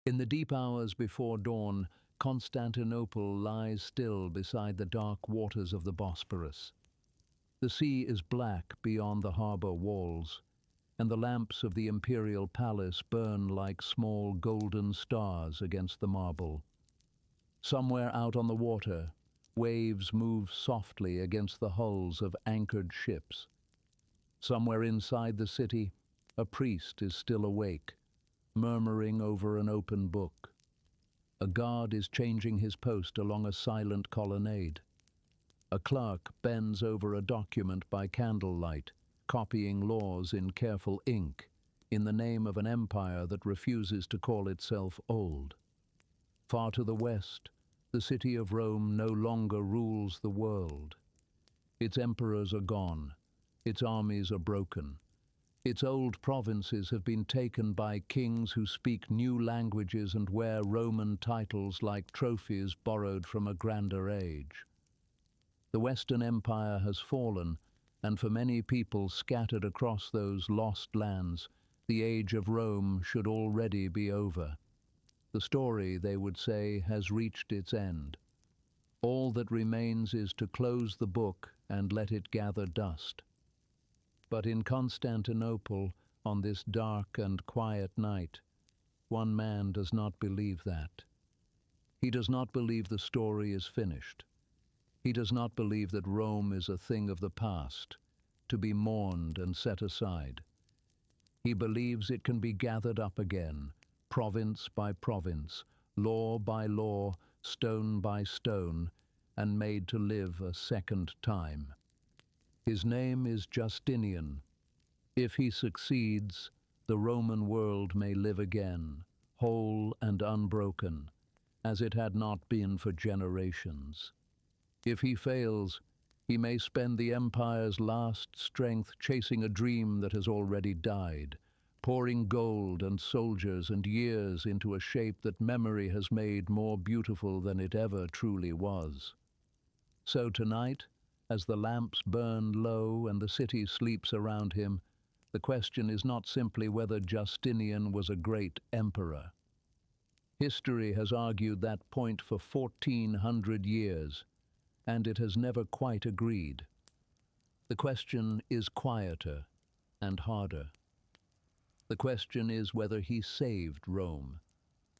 In the deep hours before dawn, Constantinople lies still beside the dark waters of the Bosporus. The sea is black beyond the harbour walls, and the lamps of the imperial palace burn like small golden stars against the marble. Somewhere out on the water, waves move softly against the hulls of anchored ships. Somewhere inside the city, a priest is still awake, murmuring over an open book. A guard is changing his post along a silent colonnade. A clerk bends over a document by candlelight, copying laws in careful ink, in the name of an empire that refuses to call itself old. Far to the west, the city of Rome no longer rules the world. Its emperors are gone, its armies are broken. Its old provinces have been taken by kings who speak new languages and wear Roman titles like trophies borrowed from a grander age. The Western Empire has fallen, and for many people scattered across those lost lands, the age of Rome should already be over. The story, they would say, has reached its end. All that remains is to close the book and let it gather dust. But in Constantinople, on this dark and quiet night, one man does not believe that. He does not believe the story is finished. He does not believe that Rome is a thing of the past, to be mourned and set aside. He believes it can be gathered up again, province by province, law by law, stone by stone, and made to live a second time. His name is Justinian. If he succeeds, the Roman world may live again, whole and unbroken, as it had not been for generations. If he fails, he may spend the empire's last strength chasing a dream that has already died, pouring gold and soldiers and years into a shape that memory has made more beautiful than it ever truly was. So tonight, as the lamps burn low and the city sleeps around him, the question is not simply whether Justinian was a great emperor. History has argued that point for 1400 years, and it has never quite agreed. The question is quieter and harder. The question is whether he saved Rome,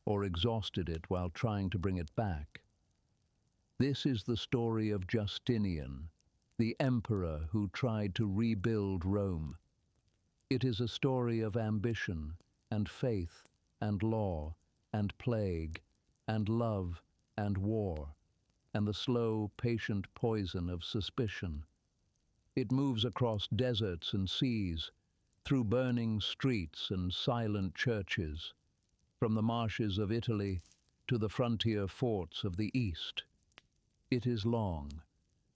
or exhausted it while trying to bring it back. This is the story of Justinian, the emperor who tried to rebuild Rome. It is a story of ambition and faith and law and plague and love and war and the slow, patient poison of suspicion. It moves across deserts and seas, through burning streets and silent churches, from the marshes of Italy to the frontier forts of the East. It is long,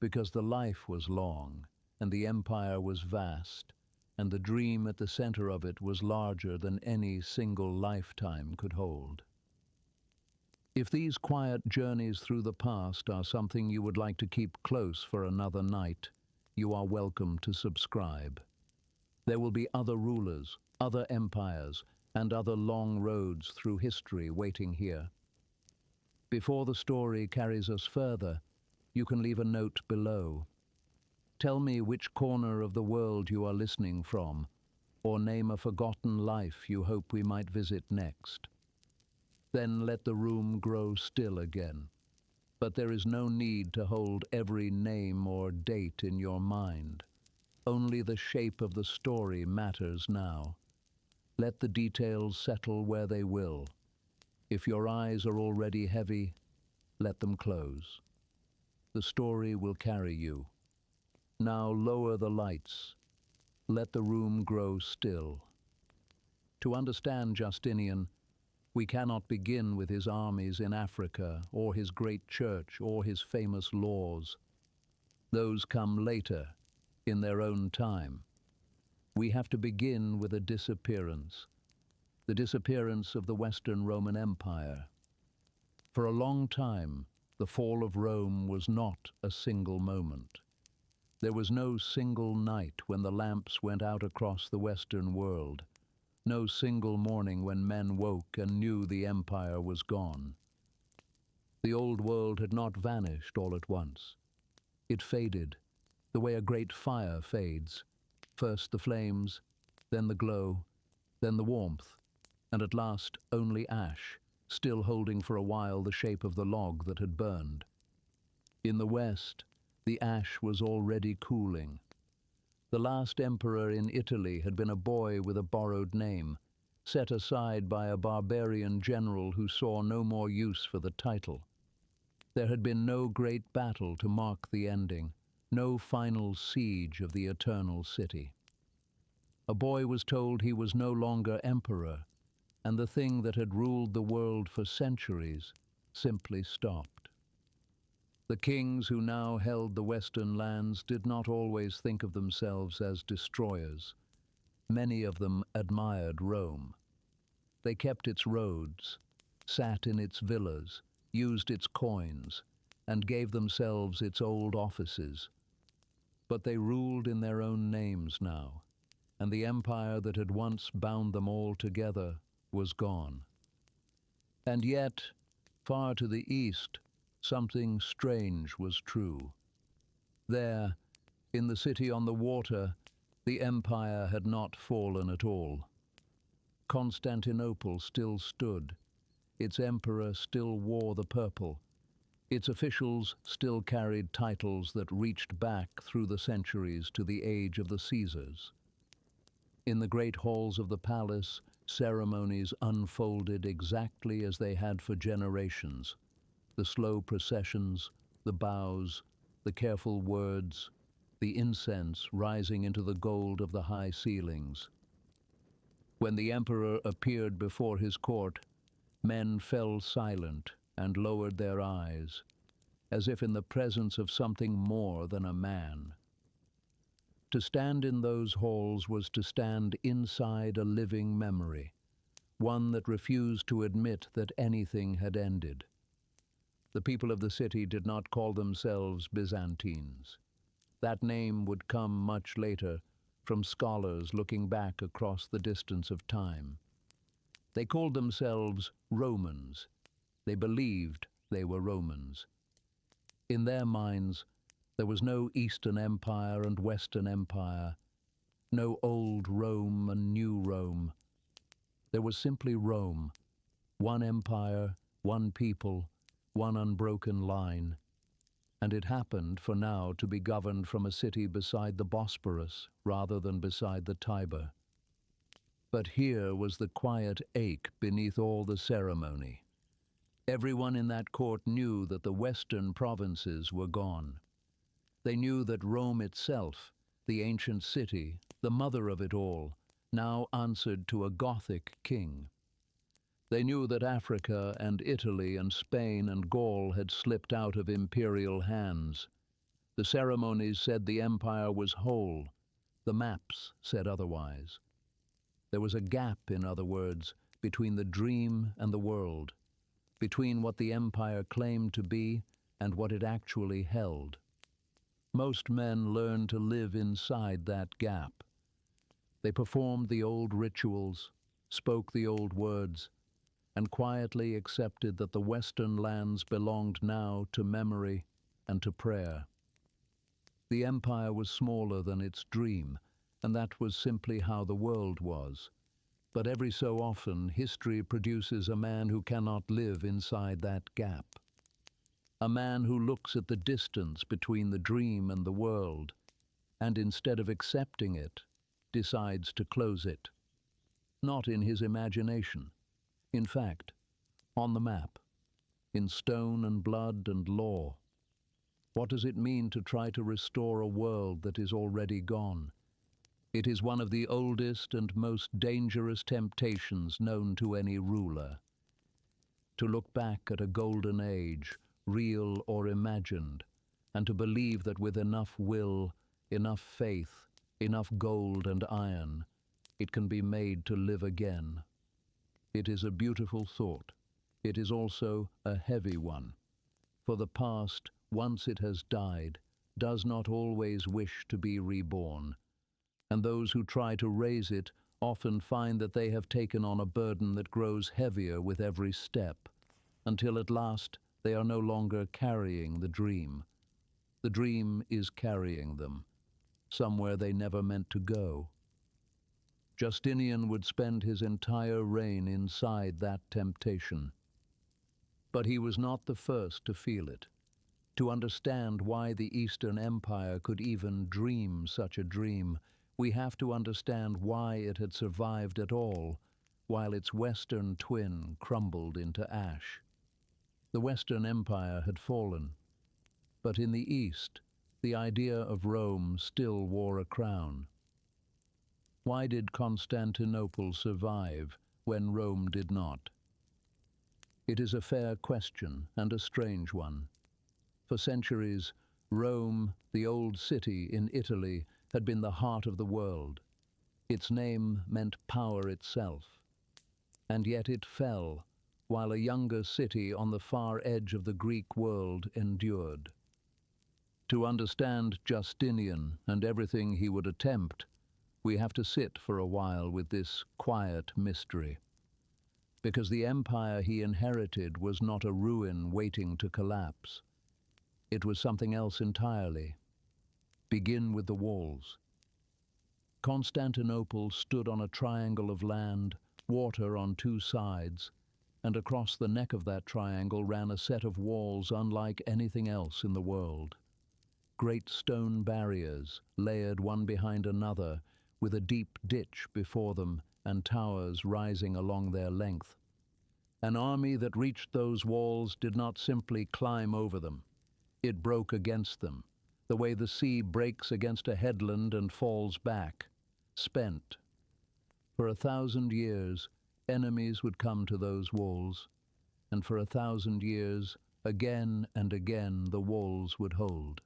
because the life was long, and the empire was vast, and the dream at the center of it was larger than any single lifetime could hold. If these quiet journeys through the past are something you would like to keep close for another night, you are welcome to subscribe. There will be other rulers, other empires, and other long roads through history waiting here. Before the story carries us further, you can leave a note below. Tell me which corner of the world you are listening from, or name a forgotten life you hope we might visit next. Then let the room grow still again. But there is no need to hold every name or date in your mind. Only the shape of the story matters now. Let the details settle where they will. If your eyes are already heavy, let them close. The story will carry you. Now lower the lights. Let the room grow still. To understand Justinian, we cannot begin with his armies in Africa, or his great church, or his famous laws. Those come later, in their own time. We have to begin with a disappearance, the disappearance of the Western Roman Empire. For a long time, the fall of Rome was not a single moment. There was no single night when the lamps went out across the Western world. no single morning when men woke and knew the empire was gone. The old world had not vanished all at once. It faded, the way a great fire fades. First the flames, then the glow, then the warmth, and at last only ash, still holding for a while the shape of the log that had burned. In the west, the ash was already cooling. The last emperor in Italy had been a boy with a borrowed name, set aside by a barbarian general who saw no more use for the title. There had been no great battle to mark the ending, no final siege of the eternal city. A boy was told he was no longer emperor, and the thing that had ruled the world for centuries simply stopped. The kings who now held the western lands did not always think of themselves as destroyers. Many of them admired Rome. They kept its roads, sat in its villas, used its coins, and gave themselves its old offices. But they ruled in their own names now, and the empire that had once bound them all together was gone. And yet, far to the east, something strange was true. There, in the city on the water, the empire had not fallen at all. Constantinople still stood. Its emperor still wore the purple. Its officials still carried titles that reached back through the centuries to the age of the Caesars. In the great halls of the palace, ceremonies unfolded exactly as they had for generations. The slow processions, the bows, the careful words, the incense rising into the gold of the high ceilings. When the emperor appeared before his court, men fell silent and lowered their eyes, as if in the presence of something more than a man. To stand in those halls was to stand inside a living memory, one that refused to admit that anything had ended. The people of the city did not call themselves Byzantines. That name would come much later, from scholars looking back across the distance of time. They called themselves Romans. They believed they were Romans. In their minds, there was no Eastern Empire and Western Empire, no old Rome and new Rome. There was simply Rome, one empire, one people, one unbroken line. And it happened for now to be governed from a city beside the Bosporus rather than beside the Tiber. But here was the quiet ache beneath all the ceremony. Everyone in that court knew that the western provinces were gone. They knew that Rome itself, the ancient city, the mother of it all, now answered to a Gothic king. They knew that Africa and Italy and Spain and Gaul had slipped out of imperial hands. The ceremonies said the empire was whole. The maps said otherwise. There was a gap, in other words, between the dream and the world, between what the empire claimed to be and what it actually held. Most men learned to live inside that gap. They performed the old rituals, spoke the old words, and quietly accepted that the western lands belonged now to memory and to prayer. The empire was smaller than its dream, and that was simply how the world was. But every so often, history produces a man who cannot live inside that gap. A man who looks at the distance between the dream and the world, and instead of accepting it, decides to close it. Not in his imagination. In fact, on the map, in stone and blood and law. What does it mean to try to restore a world that is already gone? It is one of the oldest and most dangerous temptations known to any ruler. To look back at a golden age, real or imagined, and to believe that with enough will, enough faith, enough gold and iron, it can be made to live again. It is a beautiful thought. It is also a heavy one. For the past, once it has died, does not always wish to be reborn, and those who try to raise it often find that they have taken on a burden that grows heavier with every step, until at last they are no longer carrying the dream. The dream is carrying them, somewhere they never meant to go. Justinian would spend his entire reign inside that temptation. But he was not the first to feel it. To understand why the Eastern Empire could even dream such a dream, we have to understand why it had survived at all, while its Western twin crumbled into ash. The Western Empire had fallen, but in the East, the idea of Rome still wore a crown. Why did Constantinople survive when Rome did not? It is a fair question and a strange one. For centuries, Rome, the old city in Italy, had been the heart of the world. Its name meant power itself. And yet it fell, while a younger city on the far edge of the Greek world endured. To understand Justinian and everything he would attempt, we have to sit for a while with this quiet mystery. Because the empire he inherited was not a ruin waiting to collapse. It was something else entirely. Begin with the walls. Constantinople stood on a triangle of land, water on two sides, and across the neck of that triangle ran a set of walls unlike anything else in the world. Great stone barriers, layered one behind another, with a deep ditch before them and towers rising along their length. An army that reached those walls did not simply climb over them. It broke against them, the way the sea breaks against a headland and falls back, spent. For 1,000 years, enemies would come to those walls, and for 1,000 years, again and again, the walls would hold.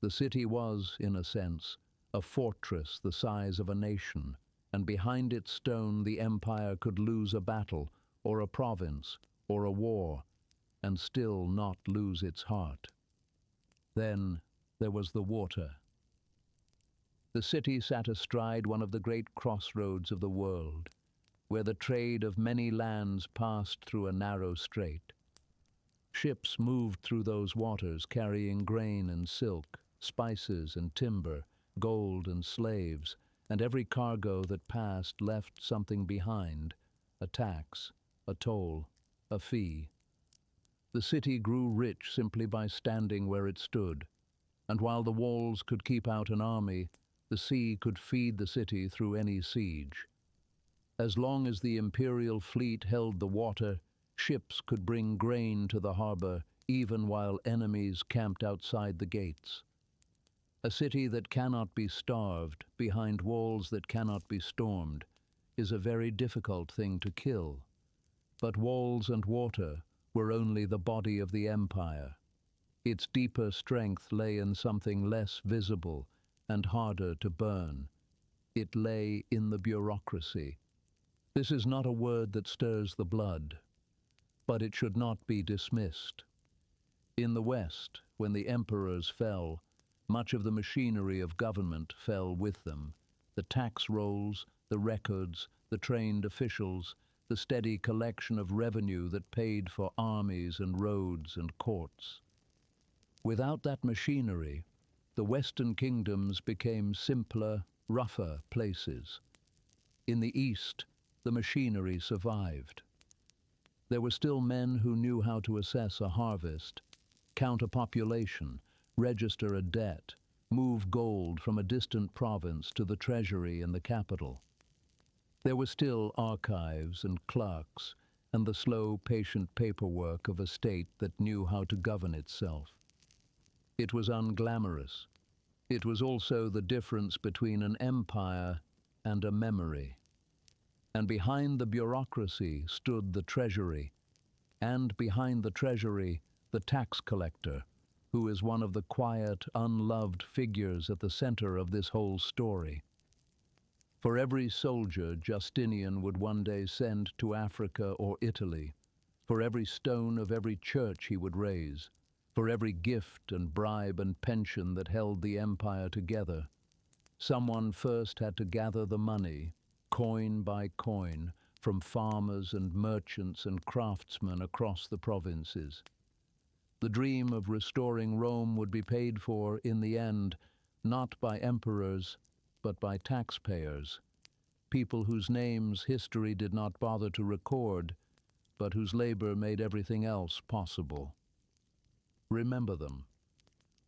The city was, in a sense, a fortress the size of a nation, and behind its stone the empire could lose a battle, or a province, or a war, and still not lose its heart. Then there was the water. The city sat astride one of the great crossroads of the world, where the trade of many lands passed through a narrow strait. Ships moved through those waters carrying grain and silk, spices and timber, gold and slaves, and every cargo that passed left something behind, a tax, a toll, a fee. The city grew rich simply by standing where it stood, and while the walls could keep out an army, the sea could feed the city through any siege. As long as the imperial fleet held the water, ships could bring grain to the harbor even while enemies camped outside the gates. A city that cannot be starved behind walls that cannot be stormed is a very difficult thing to kill. But walls and water were only the body of the empire. Its deeper strength lay in something less visible and harder to burn. It lay in the bureaucracy. This is not a word that stirs the blood, but it should not be dismissed. In the West, when the emperors fell, much of the machinery of government fell with them. The tax rolls, the records, the trained officials, the steady collection of revenue that paid for armies and roads and courts. Without that machinery, the Western kingdoms became simpler, rougher places. In the East, the machinery survived. There were still men who knew how to assess a harvest, count a population, register a debt, move gold from a distant province to the treasury in the capital. There were still archives and clerks, and the slow, patient paperwork of a state that knew how to govern itself. It was unglamorous. It was also the difference between an empire and a memory. And behind the bureaucracy stood the treasury, and behind the treasury, the tax collector, who is one of the quiet, unloved figures at the center of this whole story. For every soldier Justinian would one day send to Africa or Italy, for every stone of every church he would raise, for every gift and bribe and pension that held the empire together, someone first had to gather the money, coin by coin, from farmers and merchants and craftsmen across the provinces. The dream of restoring Rome would be paid for, in the end, not by emperors, but by taxpayers, people whose names history did not bother to record, but whose labor made everything else possible. Remember them.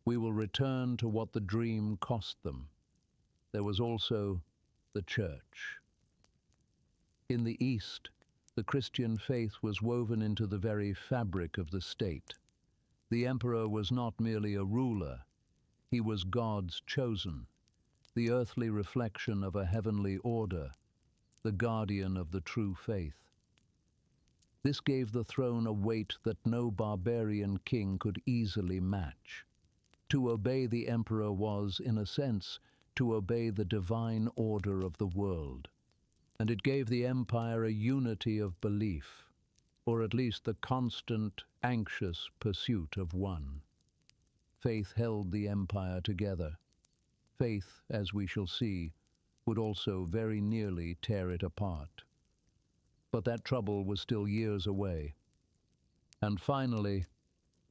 We will return to what the dream cost them. There was also the Church. In the East, the Christian faith was woven into the very fabric of the state. The emperor was not merely a ruler, he was God's chosen, the earthly reflection of a heavenly order, the guardian of the true faith. This gave the throne a weight that no barbarian king could easily match. To obey the emperor was, in a sense, to obey the divine order of the world, and it gave the empire a unity of belief, or at least the constant, anxious pursuit of one. Faith held the empire together. Faith, as we shall see, would also very nearly tear it apart. But that trouble was still years away. And finally,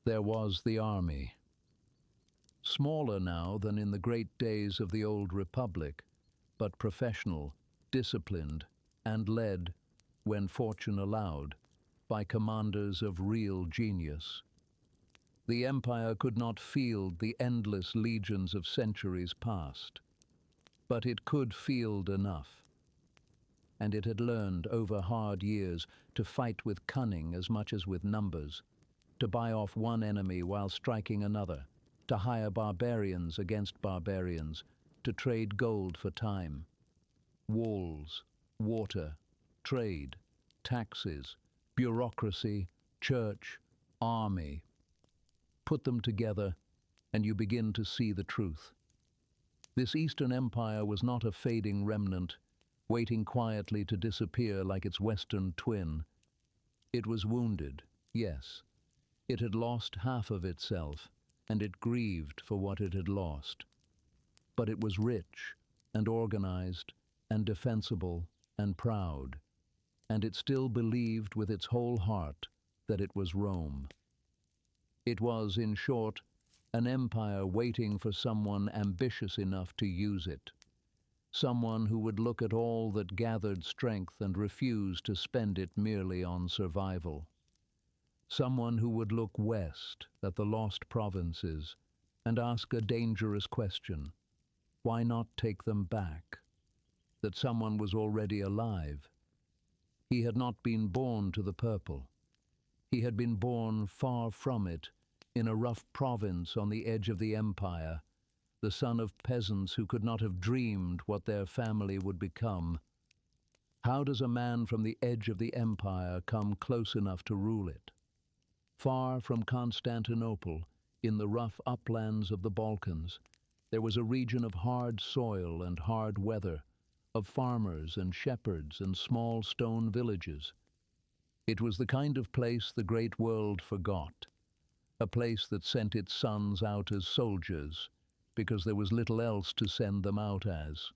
there was the army. Smaller now than in the great days of the old republic, but professional, disciplined, and led, when fortune allowed, by commanders of real genius. The empire could not field the endless legions of centuries past, but it could field enough. And it had learned over hard years to fight with cunning as much as with numbers, to buy off one enemy while striking another, to hire barbarians against barbarians, to trade gold for time. Walls, water, trade, taxes, bureaucracy, church, army. Put them together, and you begin to see the truth. This Eastern Empire was not a fading remnant, waiting quietly to disappear like its Western twin. It was wounded, yes. It had lost half of itself, and it grieved for what it had lost. But it was rich, and organized, and defensible, and proud, and it still believed with its whole heart that it was Rome. It was, in short, an empire waiting for someone ambitious enough to use it. Someone who would look at all that gathered strength and refuse to spend it merely on survival. Someone who would look west at the lost provinces and ask a dangerous question: why not take them back? That someone was already alive. He had not been born to the purple. He had been born far from it, in a rough province on the edge of the empire, the son of peasants who could not have dreamed what their family would become. How does a man from the edge of the empire come close enough to rule it? Far from Constantinople, in the rough uplands of the Balkans, there was a region of hard soil and hard weather, of farmers and shepherds and small stone villages. It was the kind of place the great world forgot, a place that sent its sons out as soldiers, because there was little else to send them out as.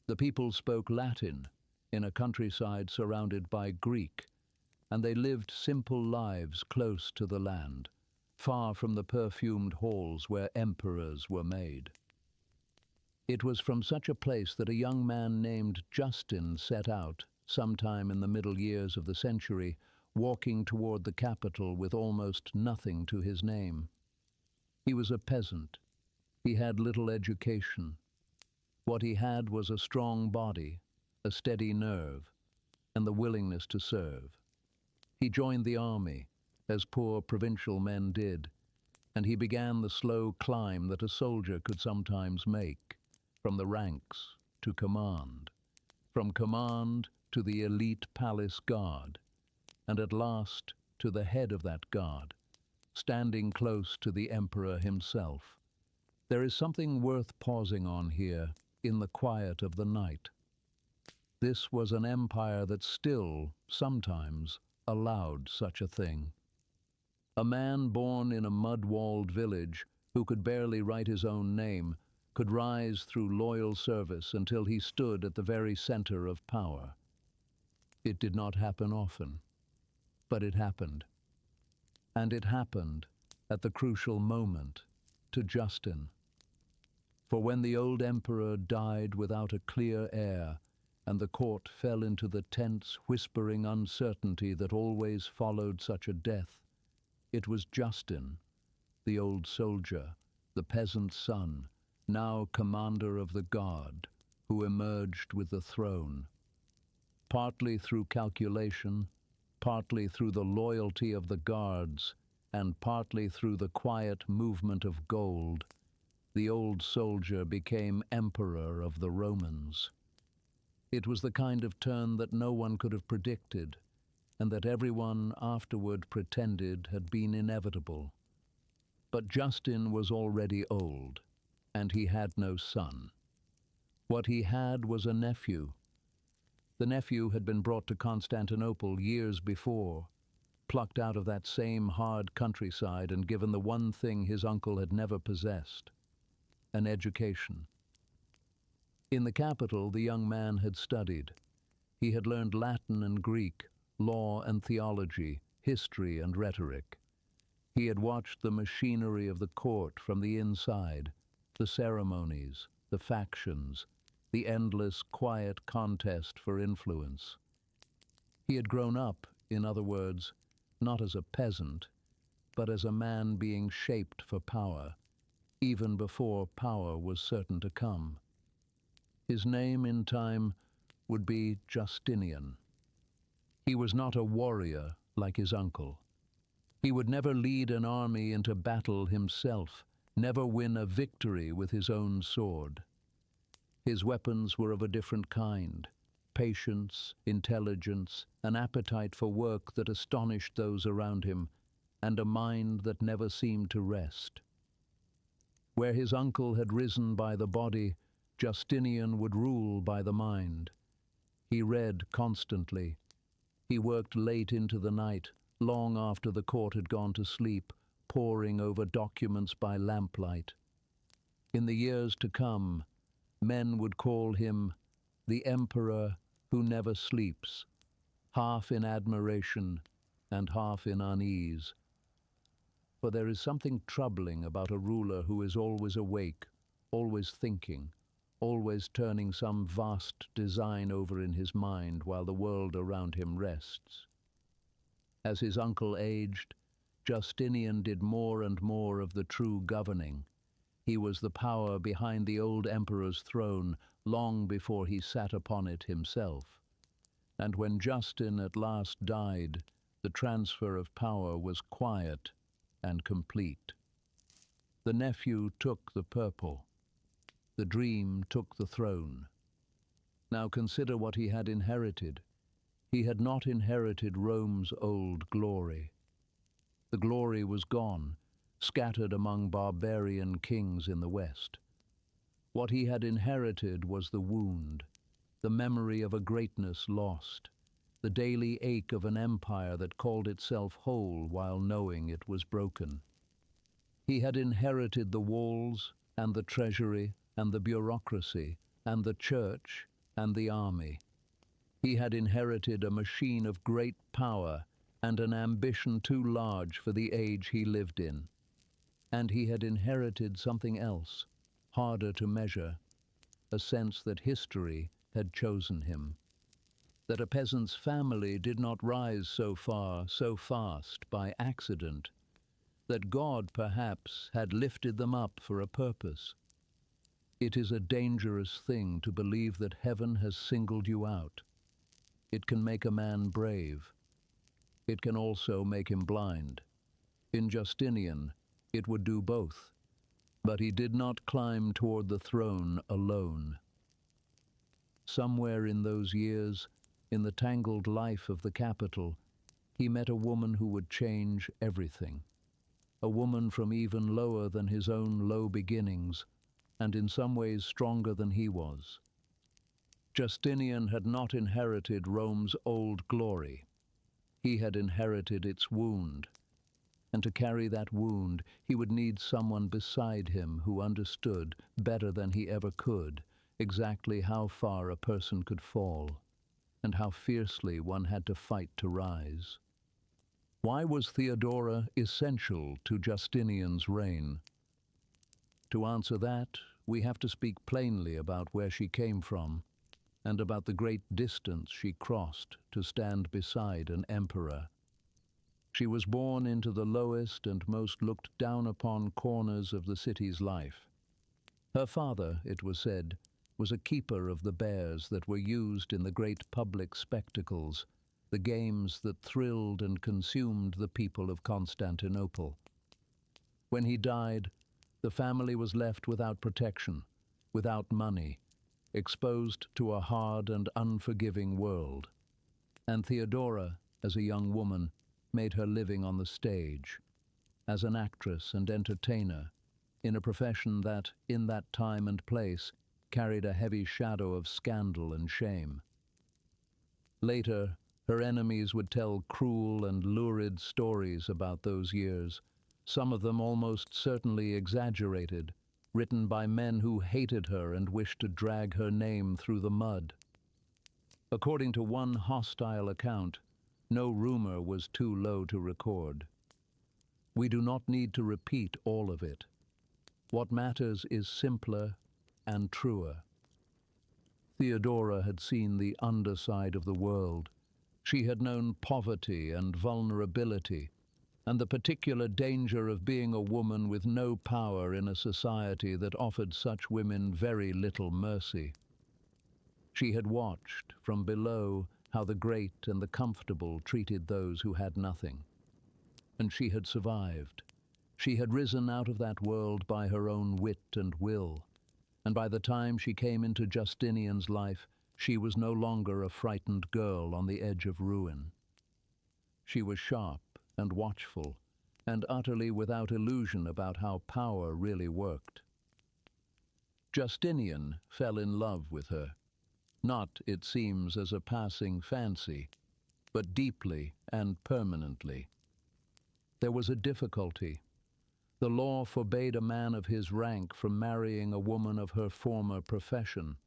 The people spoke Latin, in a countryside surrounded by Greek, and they lived simple lives close to the land, far from the perfumed halls where emperors were made. It was from such a place that a young man named Justin set out, sometime in the middle years of the century, walking toward the capital with almost nothing to his name. He was a peasant. He had little education. What he had was a strong body, a steady nerve, and the willingness to serve. He joined the army, as poor provincial men did, and he began the slow climb that a soldier could sometimes make, from the ranks to command, from command to the elite palace guard, and at last to the head of that guard, standing close to the emperor himself. There is something worth pausing on here, in the quiet of the night. This was an empire that still, sometimes, allowed such a thing. A man born in a mud-walled village, who could barely write his own name, could rise through loyal service until he stood at the very center of power. It did not happen often, but it happened. And it happened at the crucial moment to Justin. For when the old emperor died without a clear heir, and the court fell into the tense, whispering uncertainty that always followed such a death, it was Justin, the old soldier, the peasant's son, now commander of the guard, who emerged with the throne. Partly through calculation, partly through the loyalty of the guards, and partly through the quiet movement of gold, the old soldier became emperor of the Romans. It was the kind of turn that no one could have predicted, and that everyone afterward pretended had been inevitable. But Justin was already old, and he had no son. What he had was a nephew. The nephew had been brought to Constantinople years before, plucked out of that same hard countryside and given the one thing his uncle had never possessed: an education. In the capital, the young man had studied. He had learned Latin and Greek, law and theology, history and rhetoric. He had watched the machinery of the court from the inside, the ceremonies, the factions, the endless, quiet contest for influence. He had grown up, in other words, not as a peasant, but as a man being shaped for power, even before power was certain to come. His name in time would be Justinian. He was not a warrior like his uncle. He would never lead an army into battle himself, never win a victory with his own sword. His weapons were of a different kind: patience, intelligence, an appetite for work that astonished those around him, and a mind that never seemed to rest. Where his uncle had risen by the body, Justinian would rule by the mind. He read constantly. He worked late into the night, long after the court had gone to sleep, poring over documents by lamplight. In the years to come, men would call him the emperor who never sleeps, half in admiration and half in unease. For there is something troubling about a ruler who is always awake, always thinking, always turning some vast design over in his mind while the world around him rests. As his uncle aged, Justinian did more and more of the true governing. He was the power behind the old emperor's throne long before he sat upon it himself. And when Justin at last died, the transfer of power was quiet and complete. The nephew took the purple. The dream took the throne. Now consider what he had inherited. He had not inherited Rome's old glory. The glory was gone, scattered among barbarian kings in the West. What he had inherited was the wound, the memory of a greatness lost, the daily ache of an empire that called itself whole while knowing it was broken. He had inherited the walls and the treasury and the bureaucracy and the church and the army. He had inherited a machine of great power and an ambition too large for the age he lived in. And he had inherited something else, harder to measure, a sense that history had chosen him, that a peasant's family did not rise so far, so fast, by accident, that God perhaps had lifted them up for a purpose. It is a dangerous thing to believe that heaven has singled you out. It can make a man brave. It can also make him blind. In Justinian, it would do both. But he did not climb toward the throne alone. Somewhere in those years, in the tangled life of the capital, he met a woman who would change everything. A woman from even lower than his own low beginnings, and in some ways stronger than he was. Justinian had not inherited Rome's old glory. He had inherited its wound. And to carry that wound, he would need someone beside him who understood, better than he ever could, exactly how far a person could fall, and how fiercely one had to fight to rise. Why was Theodora essential to Justinian's reign? To answer that, we have to speak plainly about where she came from, and about the great distance she crossed to stand beside an emperor. She was born into the lowest and most looked down upon corners of the city's life. Her father, it was said, was a keeper of the bears that were used in the great public spectacles, the games that thrilled and consumed the people of Constantinople. When he died, the family was left without protection, without money, exposed to a hard and unforgiving world. And Theodora, as a young woman, made her living on the stage, as an actress and entertainer, in a profession that, in that time and place, carried a heavy shadow of scandal and shame. Later, her enemies would tell cruel and lurid stories about those years, some of them almost certainly exaggerated, written by men who hated her and wished to drag her name through the mud. According to one hostile account, no rumor was too low to record. We do not need to repeat all of it. What matters is simpler and truer. Theodora had seen the underside of the world. She had known poverty and vulnerability, and the particular danger of being a woman with no power in a society that offered such women very little mercy. She had watched, from below, how the great and the comfortable treated those who had nothing. And she had survived. She had risen out of that world by her own wit and will, and by the time she came into Justinian's life, she was no longer a frightened girl on the edge of ruin. She was sharp and watchful, and utterly without illusion about how power really worked. Justinian fell in love with her, not, it seems, as a passing fancy, but deeply and permanently. There was a difficulty. The law forbade a man of his rank from marrying a woman of her former profession,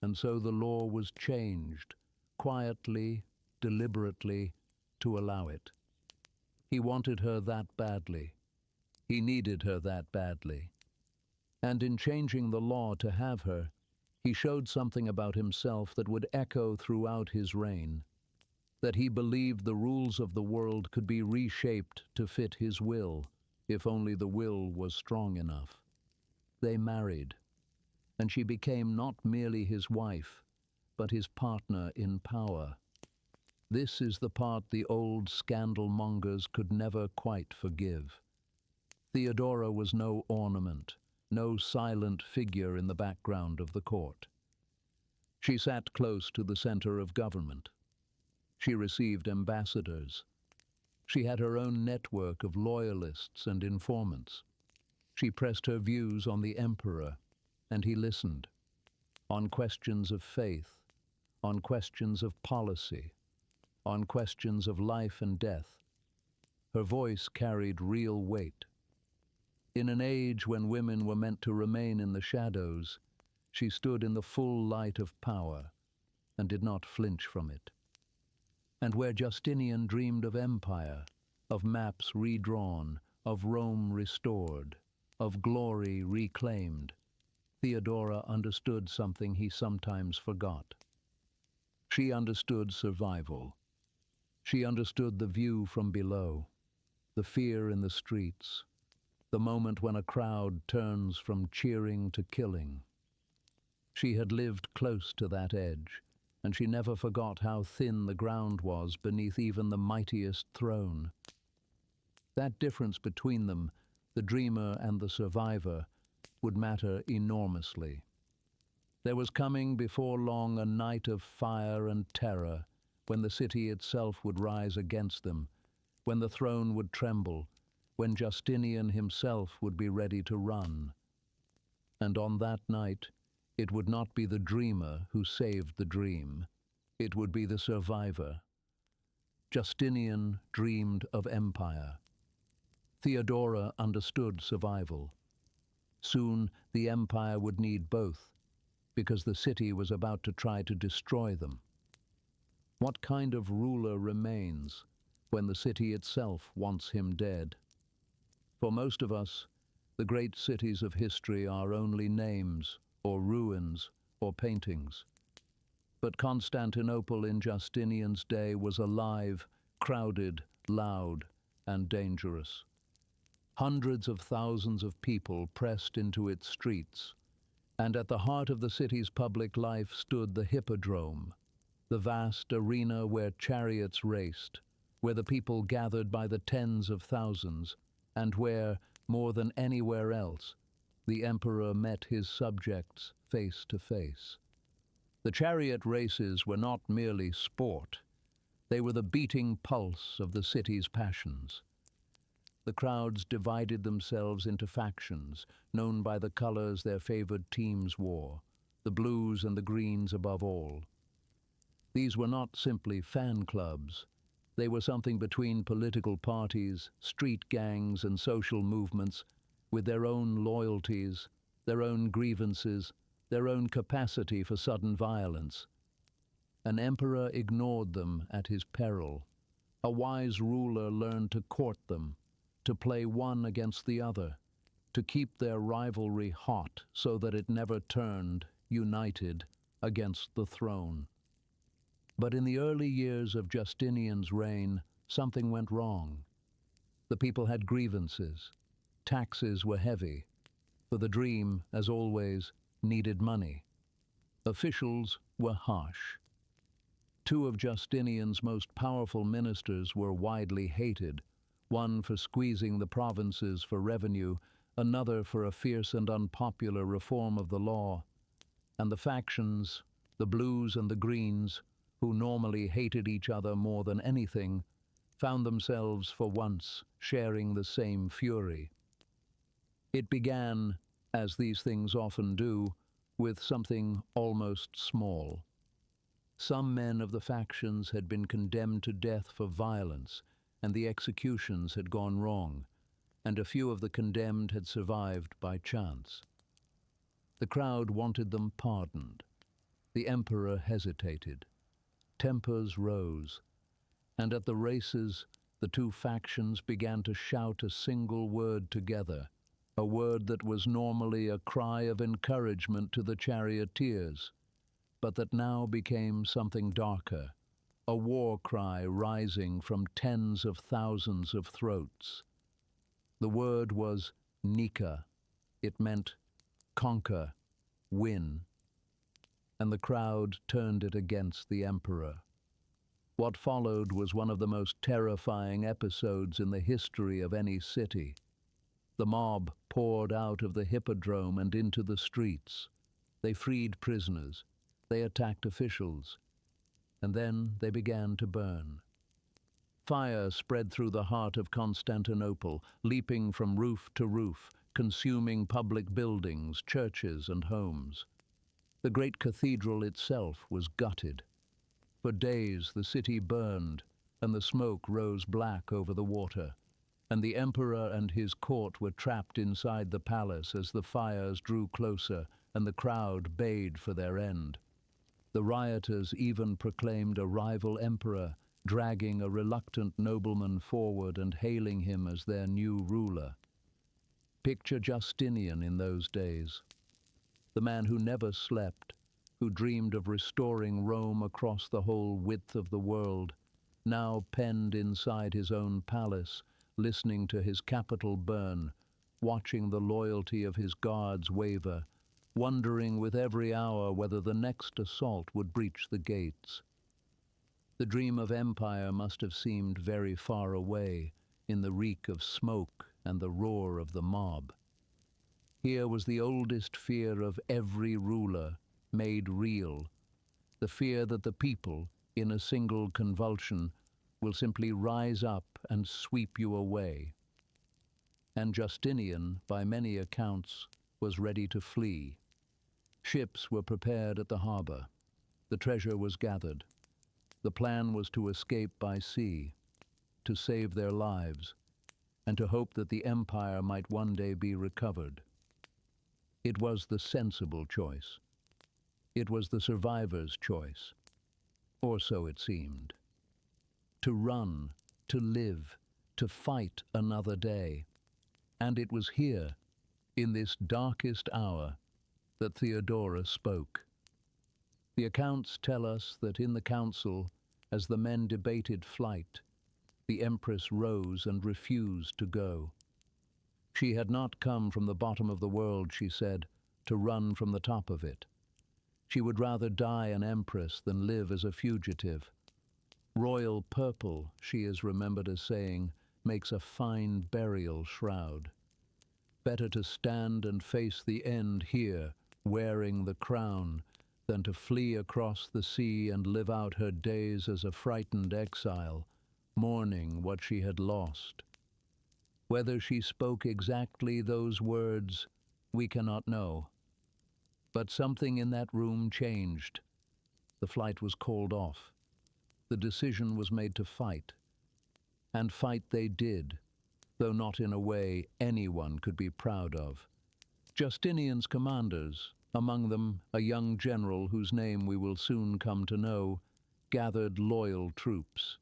and so the law was changed, quietly, deliberately, to allow it. He wanted her that badly. He needed her that badly. And in changing the law to have her, he showed something about himself that would echo throughout his reign, that he believed the rules of the world could be reshaped to fit his will, if only the will was strong enough. They married, and she became not merely his wife, but his partner in power. This is the part the old scandal-mongers could never quite forgive. Theodora was no ornament, no silent figure in the background of the court. She sat close to the center of government. She received ambassadors. She had her own network of loyalists and informants. She pressed her views on the emperor, and he listened, on questions of faith, on questions of policy, on questions of life and death. Her voice carried real weight. In an age when women were meant to remain in the shadows, she stood in the full light of power and did not flinch from it. And where Justinian dreamed of empire, of maps redrawn, of Rome restored, of glory reclaimed, Theodora understood something he sometimes forgot. She understood survival. She understood the view from below, the fear in the streets, the moment when a crowd turns from cheering to killing. She had lived close to that edge, and she never forgot how thin the ground was beneath even the mightiest throne. That difference between them, the dreamer and the survivor, would matter enormously. There was coming before long a night of fire and terror, when the city itself would rise against them, when the throne would tremble, when Justinian himself would be ready to run. And on that night, it would not be the dreamer who saved the dream. It would be the survivor. Justinian dreamed of empire. Theodora understood survival. Soon the empire would need both, because the city was about to try to destroy them. What kind of ruler remains when the city itself wants him dead? For most of us, the great cities of history are only names, or ruins, or paintings. But Constantinople in Justinian's day was alive, crowded, loud, and dangerous. Hundreds of thousands of people pressed into its streets, and at the heart of the city's public life stood the hippodrome, the vast arena where chariots raced, where the people gathered by the tens of thousands, and where, more than anywhere else, the emperor met his subjects face to face. The chariot races were not merely sport, they were the beating pulse of the city's passions. The crowds divided themselves into factions, known by the colors their favored teams wore, the blues and the greens above all. These were not simply fan clubs. They were something between political parties, street gangs, and social movements, with their own loyalties, their own grievances, their own capacity for sudden violence. An emperor ignored them at his peril. A wise ruler learned to court them, to play one against the other, to keep their rivalry hot so that it never turned, united, against the throne. But in the early years of Justinian's reign, something went wrong. The people had grievances. Taxes were heavy, for the dream, as always, needed money. Officials were harsh. Two of Justinian's most powerful ministers were widely hated, one for squeezing the provinces for revenue, another for a fierce and unpopular reform of the law. And the factions, the blues and the greens, who normally hated each other more than anything, found themselves for once sharing the same fury. It began, as these things often do, with something almost small. Some men of the factions had been condemned to death for violence, and the executions had gone wrong, and a few of the condemned had survived by chance. The crowd wanted them pardoned. The emperor hesitated. Tempers rose, and at the races, the two factions began to shout a single word together, a word that was normally a cry of encouragement to the charioteers, but that now became something darker, a war cry rising from tens of thousands of throats. The word was Nika. It meant conquer, win, and the crowd turned it against the emperor. What followed was one of the most terrifying episodes in the history of any city. The mob poured out of the hippodrome and into the streets. They freed prisoners. They attacked officials. And then they began to burn. Fire spread through the heart of Constantinople, leaping from roof to roof, consuming public buildings, churches, and homes. The great cathedral itself was gutted. For days the city burned, and the smoke rose black over the water, and the emperor and his court were trapped inside the palace as the fires drew closer and the crowd bayed for their end. The rioters even proclaimed a rival emperor, dragging a reluctant nobleman forward and hailing him as their new ruler. Picture Justinian in those days, the man who never slept, who dreamed of restoring Rome across the whole width of the world, now penned inside his own palace, listening to his capital burn, watching the loyalty of his guards waver, wondering with every hour whether the next assault would breach the gates. The dream of empire must have seemed very far away, in the reek of smoke and the roar of the mob. Here was the oldest fear of every ruler, made real, the fear that the people, in a single convulsion, will simply rise up and sweep you away. And Justinian, by many accounts, was ready to flee. Ships were prepared at the harbor. The treasure was gathered. The plan was to escape by sea, to save their lives. and to hope that the empire might one day be recovered. It was the sensible choice. It was the survivor's choice, or so it seemed. To run, to live, to fight another day. And it was here, in this darkest hour, that Theodora spoke. The accounts tell us that in the council, as the men debated flight, the empress rose and refused to go. She had not come from the bottom of the world, she said, to run from the top of it. She would rather die an empress than live as a fugitive. Royal purple, she is remembered as saying, makes a fine burial shroud. Better to stand and face the end here, wearing the crown, than to flee across the sea and live out her days as a frightened exile, mourning what she had lost. Whether she spoke exactly those words, we cannot know. But something in that room changed. The flight was called off. The decision was made to fight. And fight they did, though not in a way anyone could be proud of. Justinian's commanders, among them a young general whose name we will soon come to know, gathered loyal troops.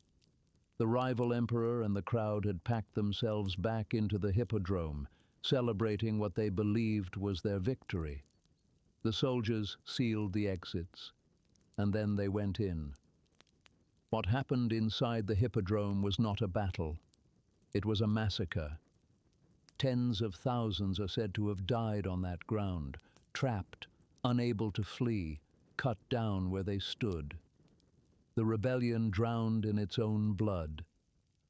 The rival emperor and the crowd had packed themselves back into the hippodrome, celebrating what they believed was their victory. The soldiers sealed the exits, and then they went in. What happened inside the hippodrome was not a battle. It was a massacre. Tens of thousands are said to have died on that ground, trapped, unable to flee, cut down where they stood. The rebellion drowned in its own blood.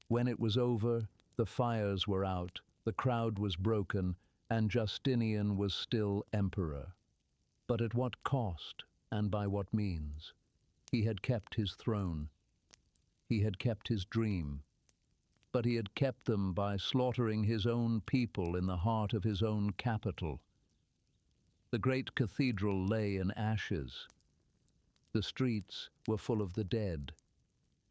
When it was over, the fires were out, the crowd was broken, and Justinian was still emperor. But at what cost, and by what means? He had kept his throne. He had kept his dream. But he had kept them by slaughtering his own people in the heart of his own capital. The great cathedral lay in ashes. The streets were full of the dead,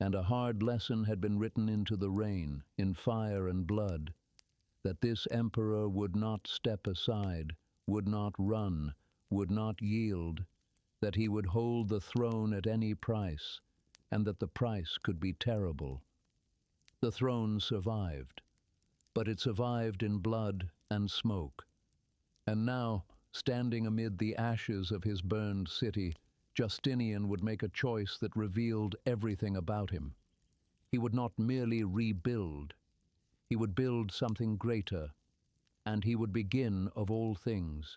and a hard lesson had been written into the rain, in fire and blood, that this emperor would not step aside, would not run, would not yield, that he would hold the throne at any price, and that the price could be terrible. The throne survived, but it survived in blood and smoke. And now, standing amid the ashes of his burned city, Justinian would make a choice that revealed everything about him. He would not merely rebuild. He would build something greater, and he would begin, of all things,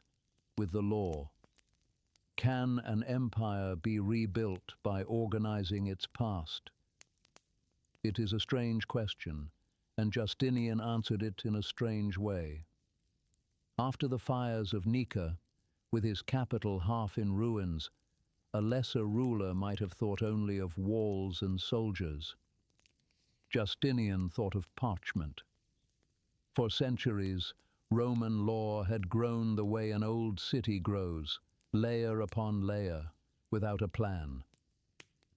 with the law. Can an empire be rebuilt by organizing its past? It is a strange question, and Justinian answered it in a strange way. After the fires of Nika, with his capital half in ruins, a lesser ruler might have thought only of walls and soldiers. Justinian thought of parchment. For centuries, Roman law had grown the way an old city grows, layer upon layer, without a plan.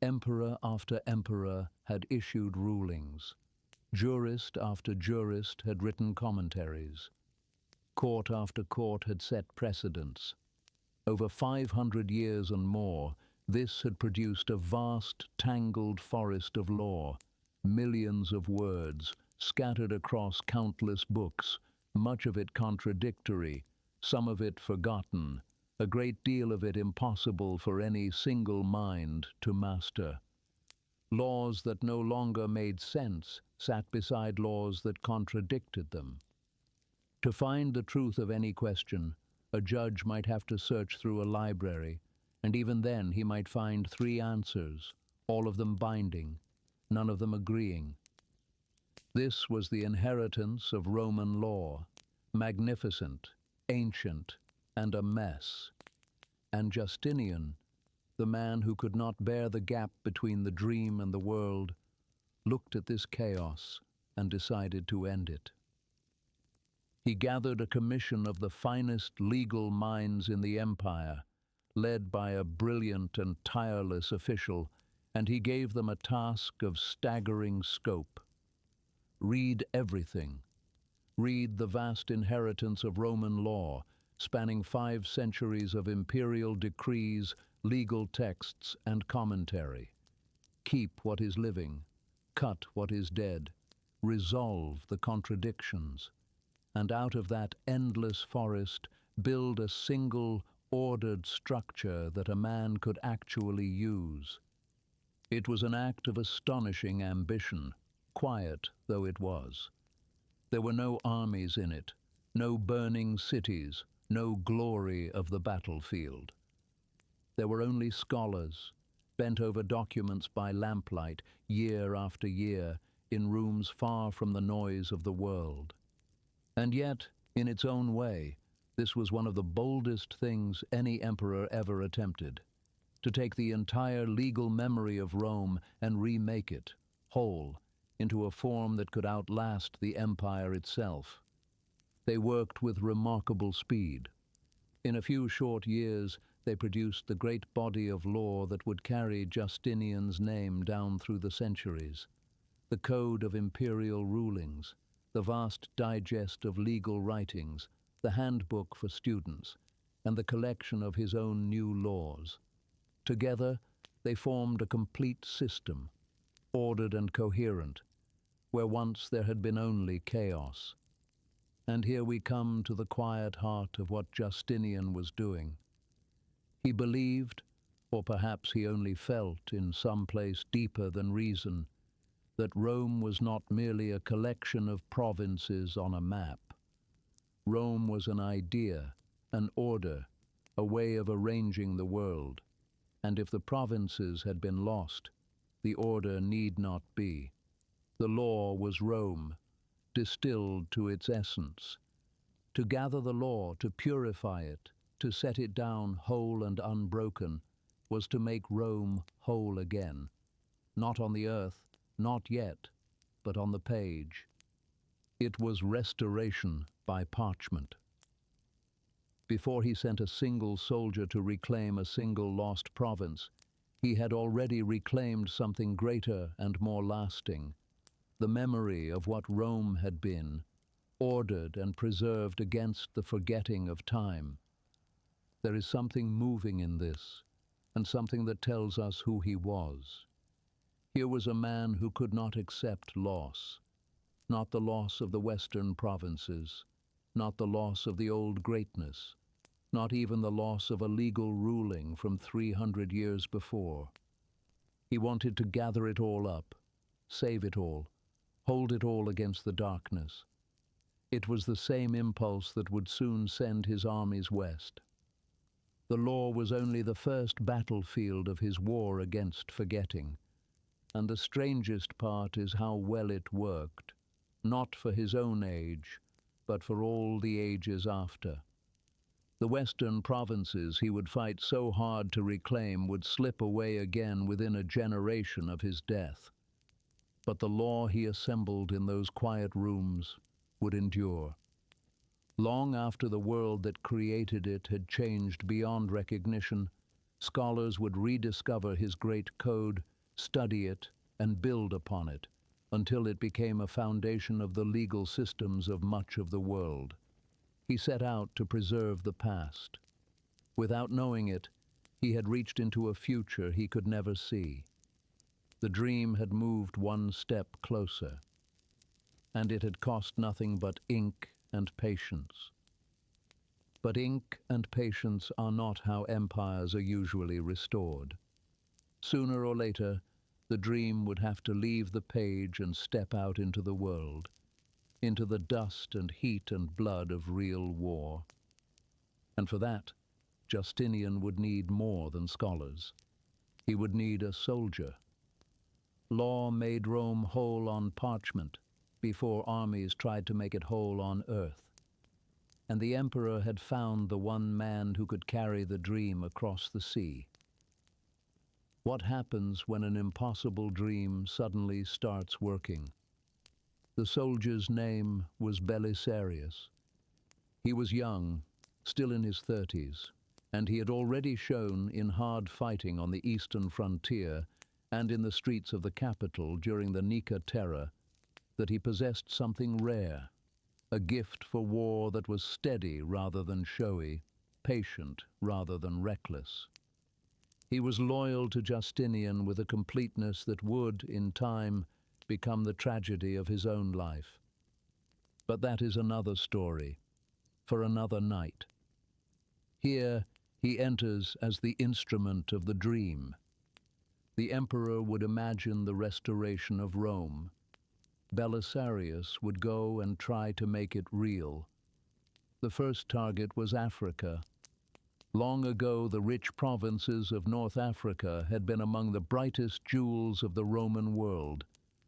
Emperor after emperor had issued rulings. Jurist after jurist had written commentaries. Court after court had set precedents. Over 500 years and more, this had produced a vast, tangled forest of law, millions of words, scattered across countless books, much of it contradictory, some of it forgotten, a great deal of it impossible for any single mind to master. Laws that no longer made sense sat beside laws that contradicted them. To find the truth of any question, a judge might have to search through a library, and even then he might find 3 answers, all of them binding, none of them agreeing. This was the inheritance of Roman law, magnificent, ancient, and a mess. And Justinian, the man who could not bear the gap between the dream and the world, looked at this chaos and decided to end it. He gathered a commission of the finest legal minds in the empire, led by a brilliant and tireless official, and he gave them a task of staggering scope. Read everything, Read the vast inheritance of Roman law, spanning 5 centuries of imperial decrees, legal texts, and commentary. Keep what is living, cut what is dead, resolve the contradictions, and out of that endless forest build a single, ordered structure that a man could actually use. It was an act of astonishing ambition, quiet though it was. There were no armies in it, no burning cities, no glory of the battlefield. There were only scholars, bent over documents by lamplight, year after year, in rooms far from the noise of the world. And yet, in its own way, this was one of the boldest things any emperor ever attempted, to take the entire legal memory of Rome and remake it, whole, into a form that could outlast the empire itself. They worked with remarkable speed. In a few short years, they produced the great body of law that would carry Justinian's name down through the centuries. The code of imperial rulings, the vast digest of legal writings, the handbook for students, and the collection of his own new laws. Together, they formed a complete system, ordered and coherent, where once there had been only chaos. And here we come to the quiet heart of what Justinian was doing. He believed, or perhaps he only felt in some place deeper than reason, that Rome was not merely a collection of provinces on a map. Rome was an idea, an order, a way of arranging the world, and if the provinces had been lost, the order need not be. The law was Rome, distilled to its essence. To gather the law, to purify it, to set it down whole and unbroken, was to make Rome whole again, not on the earth, not yet, but on the page. It was restoration by parchment. Before he sent a single soldier to reclaim a single lost province, he had already reclaimed something greater and more lasting, the memory of what Rome had been, ordered and preserved against the forgetting of time. There is something moving in this, and something that tells us who he was. Here was a man who could not accept loss, not the loss of the western provinces, not the loss of the old greatness, not even the loss of a legal ruling from 300 years before. He wanted to gather it all up, save it all, hold it all against the darkness. It was the same impulse that would soon send his armies west. The law was only the first battlefield of his war against forgetting, and the strangest part is how well it worked, not for his own age, but for all the ages after. The western provinces he would fight so hard to reclaim would slip away again within a generation of his death. But the law he assembled in those quiet rooms would endure. Long after the world that created it had changed beyond recognition, scholars would rediscover his great code, study it, and build upon it, until it became a foundation of the legal systems of much of the world. He set out to preserve the past. Without knowing it, he had reached into a future he could never see. The dream had moved one step closer, and it had cost nothing but ink and patience. But ink and patience are not how empires are usually restored. Sooner or later, the dream would have to leave the page and step out into the world, into the dust and heat and blood of real war. And for that, Justinian would need more than scholars. He would need a soldier. Law made Rome whole on parchment before armies tried to make it whole on earth. And the emperor had found the one man who could carry the dream across the sea. What happens when an impossible dream suddenly starts working? The soldier's name was Belisarius. He was young, still in his 30s, and he had already shown in hard fighting on the eastern frontier and in the streets of the capital during the Nika terror that he possessed something rare, a gift for war that was steady rather than showy, patient rather than reckless. He was loyal to Justinian with a completeness that would, in time, become the tragedy of his own life. But that is another story, for another night. Here he enters as the instrument of the dream. The emperor would imagine the restoration of Rome. Belisarius would go and try to make it real. The first target was Africa. Long ago, the rich provinces of North Africa had been among the brightest jewels of the Roman world,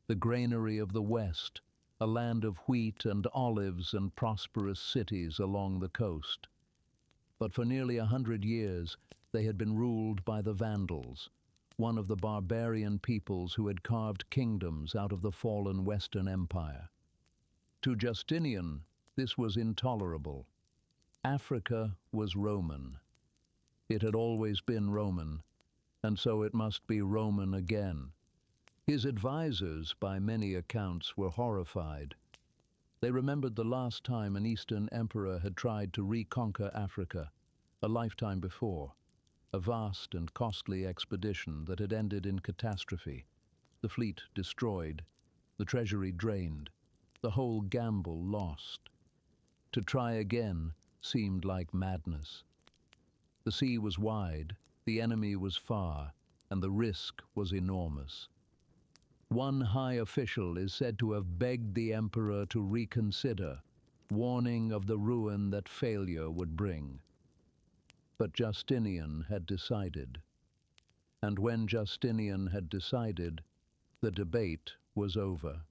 the granary of the West, a land of wheat and olives and prosperous cities along the coast. But for nearly 100 years, they had been ruled by the Vandals, one of the barbarian peoples who had carved kingdoms out of the fallen Western Empire. To Justinian, this was intolerable. Africa was Roman. It had always been Roman, and so it must be Roman again. His advisors, by many accounts, were horrified. They remembered the last time an Eastern emperor had tried to reconquer Africa, a lifetime before, a vast and costly expedition that had ended in catastrophe, the fleet destroyed, the treasury drained, the whole gamble lost. To try again seemed like madness. The sea was wide, the enemy was far, and the risk was enormous. One high official is said to have begged the emperor to reconsider, warning of the ruin that failure would bring. But Justinian had decided. And when Justinian had decided, the debate was over.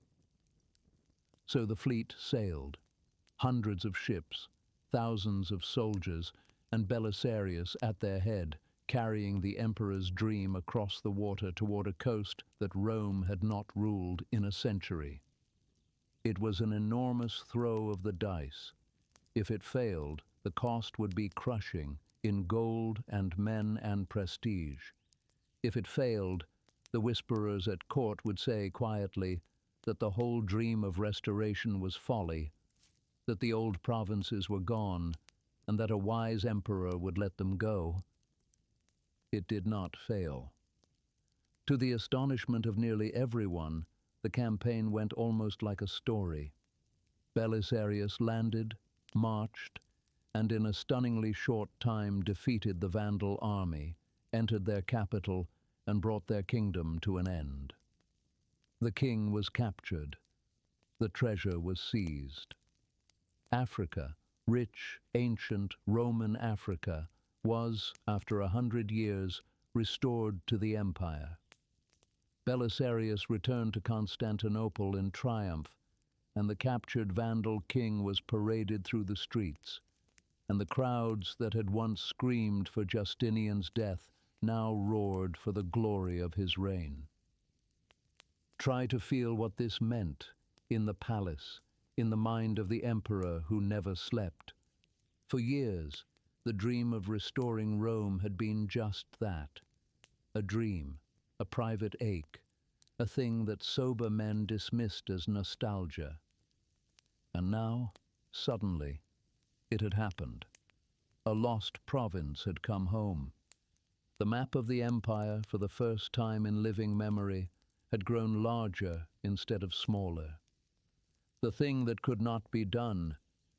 So the fleet sailed, hundreds of ships, thousands of soldiers, and Belisarius at their head, carrying the emperor's dream across the water toward a coast that Rome had not ruled in a century. It was an enormous throw of the dice. If it failed, the cost would be crushing in gold and men and prestige. If it failed, the whisperers at court would say quietly that the whole dream of restoration was folly, that the old provinces were gone, and that a wise emperor would let them go. It did not fail. To the astonishment of nearly everyone, the campaign went almost like a story. Belisarius landed, marched, and in a stunningly short time defeated the Vandal army, entered their capital, and brought their kingdom to an end. The king was captured. The treasure was seized. Africa, rich, ancient Roman Africa, was, after 100 years, restored to the empire. Belisarius returned to Constantinople in triumph, and the captured Vandal king was paraded through the streets, and the crowds that had once screamed for Justinian's death now roared for the glory of his reign. Try to feel what this meant in the palace, in the mind of the emperor who never slept. For years, the dream of restoring Rome had been just that, a dream, a private ache, a thing that sober men dismissed as nostalgia. And now, suddenly, it had happened. A lost province had come home. The map of the empire, for the first time in living memory, had grown larger instead of smaller. The thing that could not be done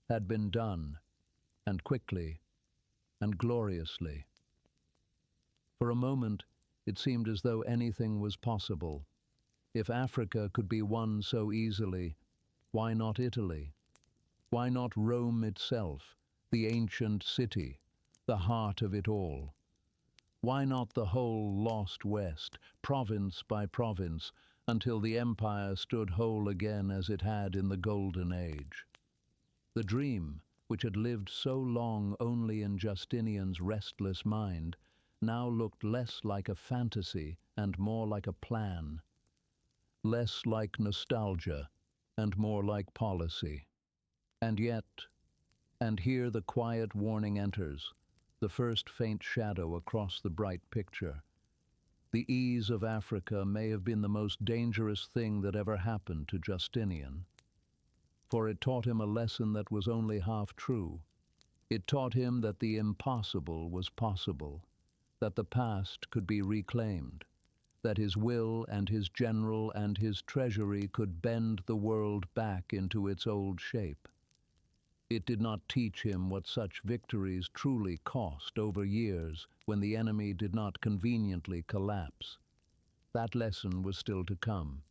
had been done, and quickly, and gloriously. For a moment, it seemed as though anything was possible. If Africa could be won so easily, why not Italy? Why not Rome itself, the ancient city, the heart of it all? Why not the whole lost West, province by province, until the empire stood whole again as it had in the Golden Age? The dream, which had lived so long only in Justinian's restless mind, now looked less like a fantasy and more like a plan, less like nostalgia and more like policy. And yet, and here the quiet warning enters, the first faint shadow across the bright picture. The ease of Africa may have been the most dangerous thing that ever happened to Justinian. for it taught him a lesson that was only half true. It taught him that the impossible was possible, that the past could be reclaimed, that his will and his general and his treasury could bend the world back into its old shape. It did not teach him what such victories truly cost over years when the enemy did not conveniently collapse. That lesson was still to come,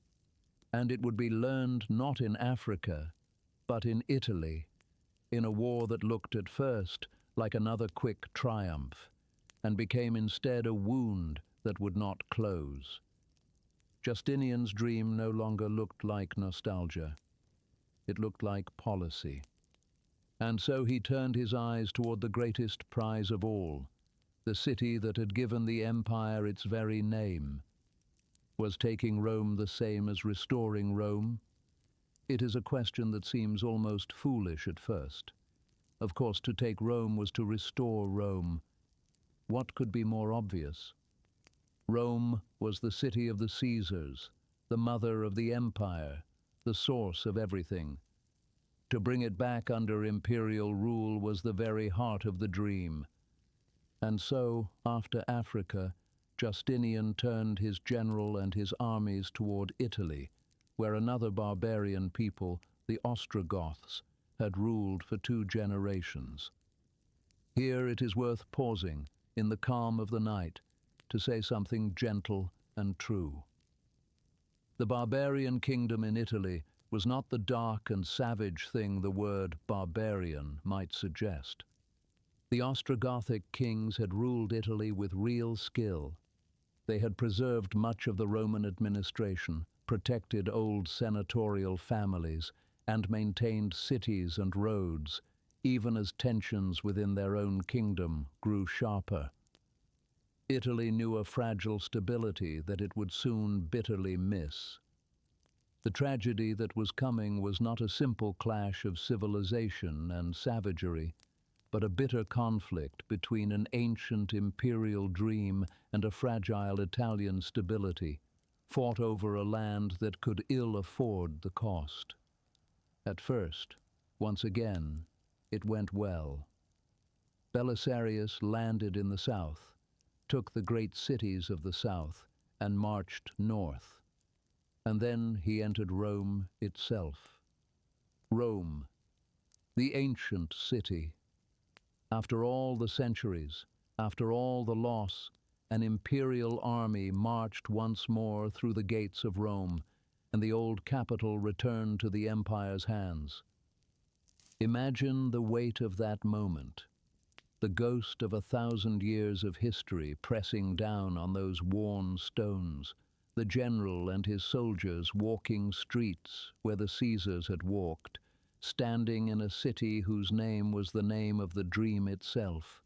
and it would be learned not in Africa, but in Italy, in a war that looked at first like another quick triumph, and became instead a wound that would not close. Justinian's dream no longer looked like nostalgia. It looked like policy. And so he turned his eyes toward the greatest prize of all, the city that had given the empire its very name. Was taking Rome the same as restoring Rome? It is a question that seems almost foolish at first. Of course, to take Rome was to restore Rome. What could be more obvious? Rome was the city of the Caesars, the mother of the empire, the source of everything. To bring it back under imperial rule was the very heart of the dream. And so, after Africa, Justinian turned his general and his armies toward Italy, where another barbarian people, the Ostrogoths, had ruled for 2 generations. Here it is worth pausing, in the calm of the night, to say something gentle and true. The barbarian kingdom in Italy was not the dark and savage thing the word barbarian might suggest. The Ostrogothic kings had ruled Italy with real skill. They had preserved much of the Roman administration, protected old senatorial families, and maintained cities and roads, even as tensions within their own kingdom grew sharper. Italy knew a fragile stability that it would soon bitterly miss. The tragedy that was coming was not a simple clash of civilization and savagery, but a bitter conflict between an ancient imperial dream and a fragile Italian stability, fought over a land that could ill afford the cost. At first, once again, it went well. Belisarius landed in the south, took the great cities of the south, and marched north. And then he entered Rome itself. Rome, the ancient city. After all the centuries, after all the loss, an imperial army marched once more through the gates of Rome, and the old capital returned to the empire's hands. Imagine the weight of that moment, the ghost of 1,000 years of history pressing down on those worn stones, the general and his soldiers walking streets where the Caesars had walked, standing in a city whose name was the name of the dream itself.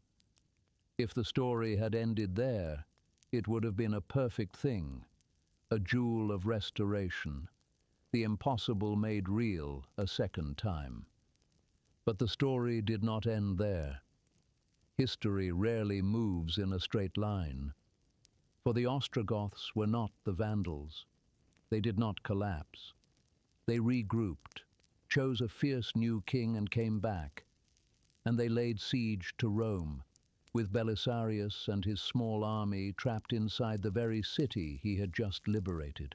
If the story had ended there, it would have been a perfect thing, a jewel of restoration, the impossible made real a second time. But the story did not end there. History rarely moves in a straight line. For the Ostrogoths were not the Vandals. They did not collapse. They regrouped, chose a fierce new king and came back. And they laid siege to Rome, with Belisarius and his small army trapped inside the very city he had just liberated.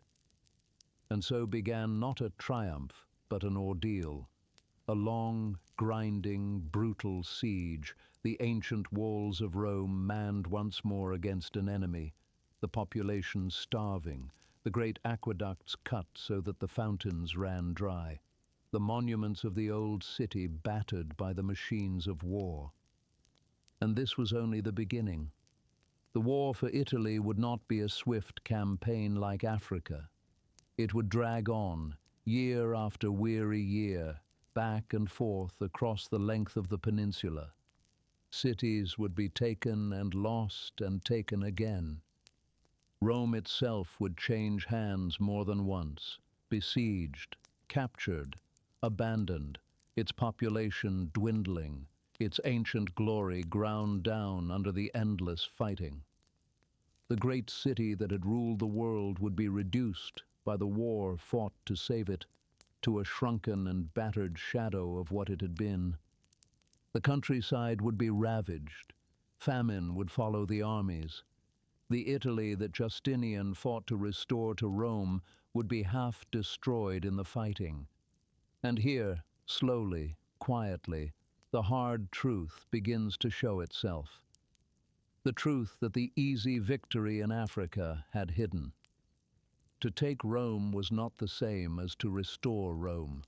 And so began not a triumph, but an ordeal. A long, grinding, brutal siege, the ancient walls of Rome manned once more against an enemy, the population starving, the great aqueducts cut so that the fountains ran dry, the monuments of the old city battered by the machines of war. And this was only the beginning. The war for Italy would not be a swift campaign like Africa. It would drag on, year after weary year, back and forth across the length of the peninsula. Cities would be taken and lost and taken again. Rome itself would change hands more than once, besieged, captured, abandoned, its population dwindling, its ancient glory ground down under the endless fighting. The great city that had ruled the world would be reduced by the war fought to save it, to a shrunken and battered shadow of what it had been. The countryside would be ravaged. Famine would follow the armies. The Italy that Justinian fought to restore to Rome would be half destroyed in the fighting. And here, slowly, quietly, the hard truth begins to show itself. The truth that the easy victory in Africa had hidden. To take Rome was not the same as to restore Rome.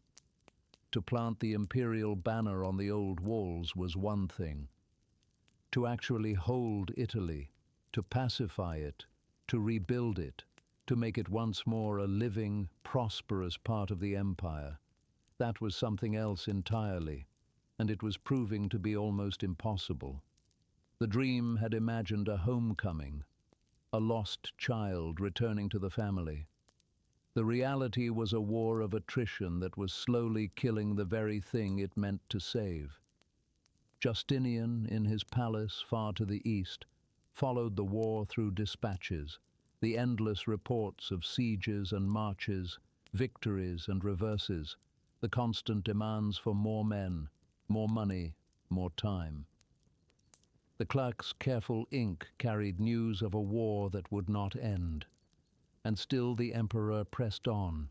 To plant the imperial banner on the old walls was one thing. To actually hold Italy, to pacify it, to rebuild it, to make it once more a living, prosperous part of the empire, that was something else entirely, and it was proving to be almost impossible. The dream had imagined a homecoming, a lost child returning to the family. The reality was a war of attrition that was slowly killing the very thing it meant to save. Justinian, in his palace far to the east, followed the war through dispatches, the endless reports of sieges and marches, victories and reverses, the constant demands for more men, more money, more time. The clerk's careful ink carried news of a war that would not end. And still the emperor pressed on.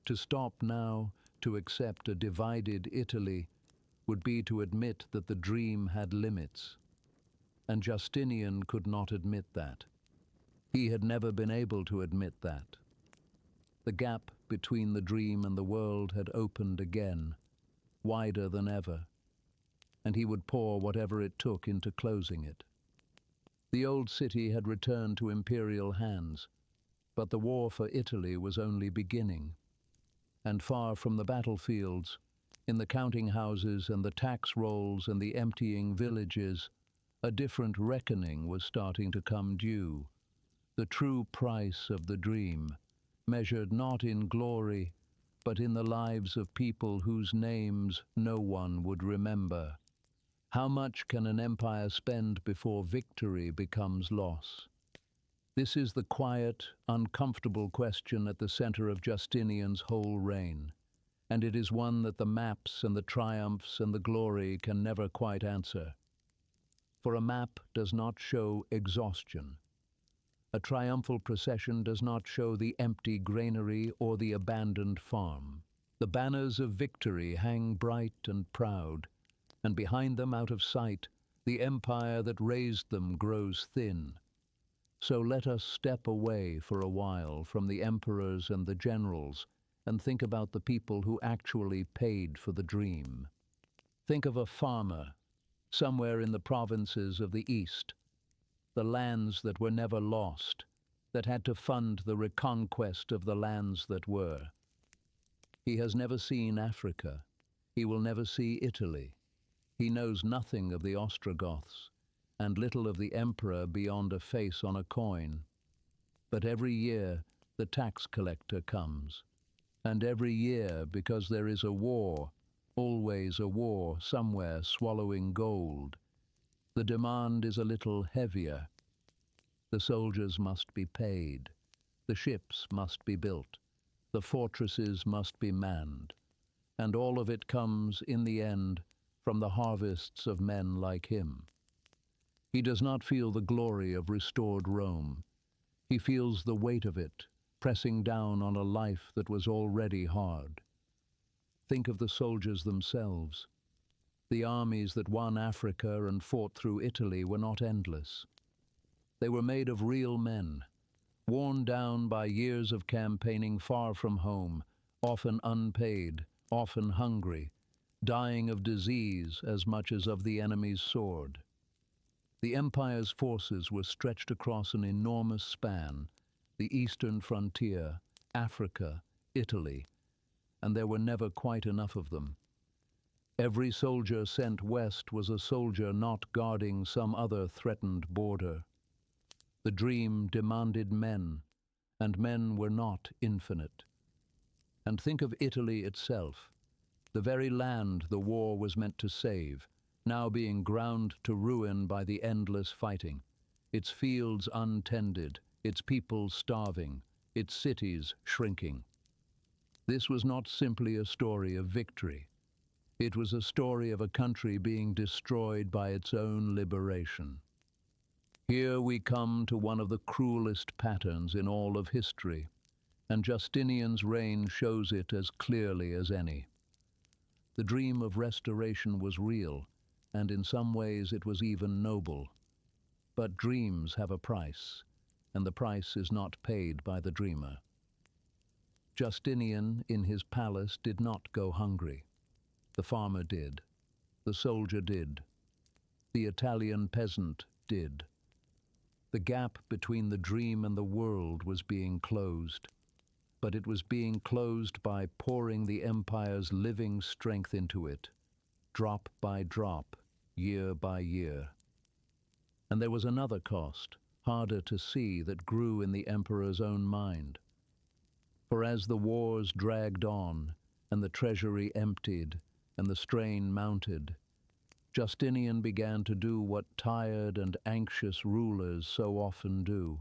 To stop now, to accept a divided Italy, would be to admit that the dream had limits. And Justinian could not admit that. He had never been able to admit that. The gap between the dream and the world had opened again, wider than ever, and he would pour whatever it took into closing it. The old city had returned to imperial hands, but the war for Italy was only beginning. And far from the battlefields, in the counting houses and the tax rolls and the emptying villages, a different reckoning was starting to come due. The true price of the dream, measured not in glory, but in the lives of people whose names no one would remember. How much can an empire spend before victory becomes loss? This is the quiet, uncomfortable question at the center of Justinian's whole reign, and it is one that the maps and the triumphs and the glory can never quite answer. For a map does not show exhaustion. A triumphal procession does not show the empty granary or the abandoned farm. The banners of victory hang bright and proud, and behind them, out of sight, the empire that raised them grows thin. So let us step away for a while from the emperors and the generals and think about the people who actually paid for the dream. Think of a farmer somewhere in the provinces of the East, the lands that were never lost, that had to fund the reconquest of the lands that were. He has never seen Africa. He will never see Italy. He knows nothing of the Ostrogoths, and little of the emperor beyond a face on a coin. But every year the tax collector comes. And every year, because there is a war, always a war somewhere swallowing gold, the demand is a little heavier. The soldiers must be paid, the ships must be built, the fortresses must be manned, and all of it comes, in the end, from the harvests of men like him. He does not feel the glory of restored Rome. He feels the weight of it, pressing down on a life that was already hard. Think of the soldiers themselves. The armies that won Africa and fought through Italy were not endless. They were made of real men, worn down by years of campaigning far from home, often unpaid, often hungry, dying of disease as much as of the enemy's sword. The empire's forces were stretched across an enormous span, the eastern frontier, Africa, Italy, and there were never quite enough of them. Every soldier sent west was a soldier not guarding some other threatened border. The dream demanded men, and men were not infinite. And think of Italy itself, the very land the war was meant to save, now being ground to ruin by the endless fighting, its fields untended, its people starving, its cities shrinking. This was not simply a story of victory. It was a story of a country being destroyed by its own liberation. Here we come to one of the cruelest patterns in all of history, and Justinian's reign shows it as clearly as any. The dream of restoration was real, and in some ways it was even noble. But dreams have a price, and the price is not paid by the dreamer. Justinian, in his palace, did not go hungry. The farmer did. The soldier did. The Italian peasant did. The gap between the dream and the world was being closed, but it was being closed by pouring the empire's living strength into it, drop by drop, year by year. And there was another cost, harder to see, that grew in the emperor's own mind. For as the wars dragged on, and the treasury emptied, and the strain mounted, Justinian began to do what tired and anxious rulers so often do.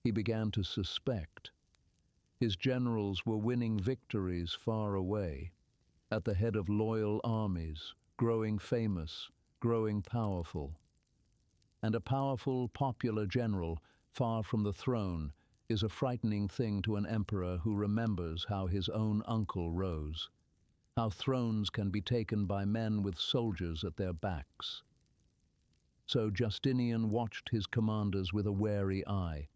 He began to suspect. His generals were winning victories far away, at the head of loyal armies, growing famous, growing powerful. And a powerful, popular general, far from the throne, is a frightening thing to an emperor who remembers how his own uncle rose, how thrones can be taken by men with soldiers at their backs. So Justinian watched his commanders with a wary eye.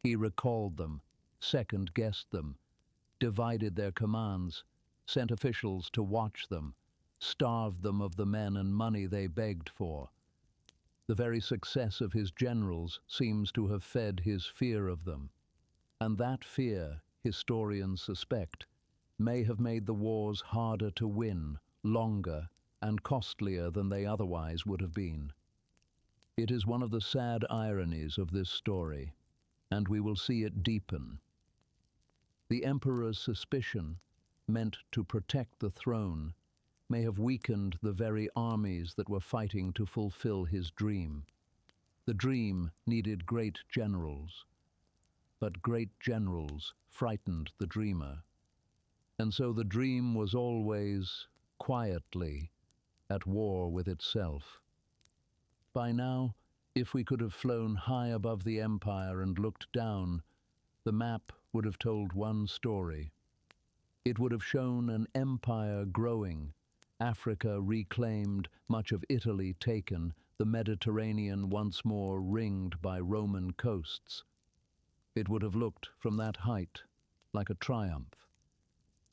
He recalled them, second-guessed them, divided their commands, sent officials to watch them, starved them of the men and money they begged for. The very success of his generals seems to have fed his fear of them. And that fear, historians suspect, may have made the wars harder to win, longer, and costlier than they otherwise would have been. It is one of the sad ironies of this story, and we will see it deepen. The emperor's suspicion, meant to protect the throne, may have weakened the very armies that were fighting to fulfill his dream. The dream needed great generals, but great generals frightened the dreamer. And so the dream was always, quietly, at war with itself. By now, if we could have flown high above the empire and looked down, the map would have told one story. It would have shown an empire growing, Africa reclaimed, much of Italy taken, the Mediterranean once more ringed by Roman coasts. It would have looked from that height like a triumph,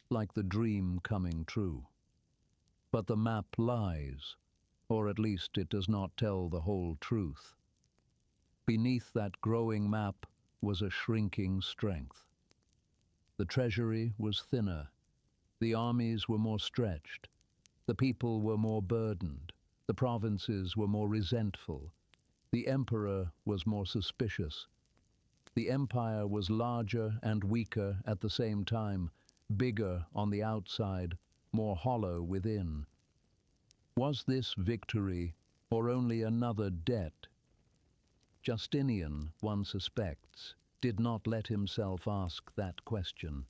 like the dream coming true. But the map lies, or at least it does not tell the whole truth. Beneath that growing map was a shrinking strength. The treasury was thinner, the armies were more stretched, the people were more burdened, the provinces were more resentful, the emperor was more suspicious. The empire was larger and weaker at the same time, bigger on the outside, more hollow within. Was this victory, or only another debt? Justinian, one suspects, did not let himself ask that question.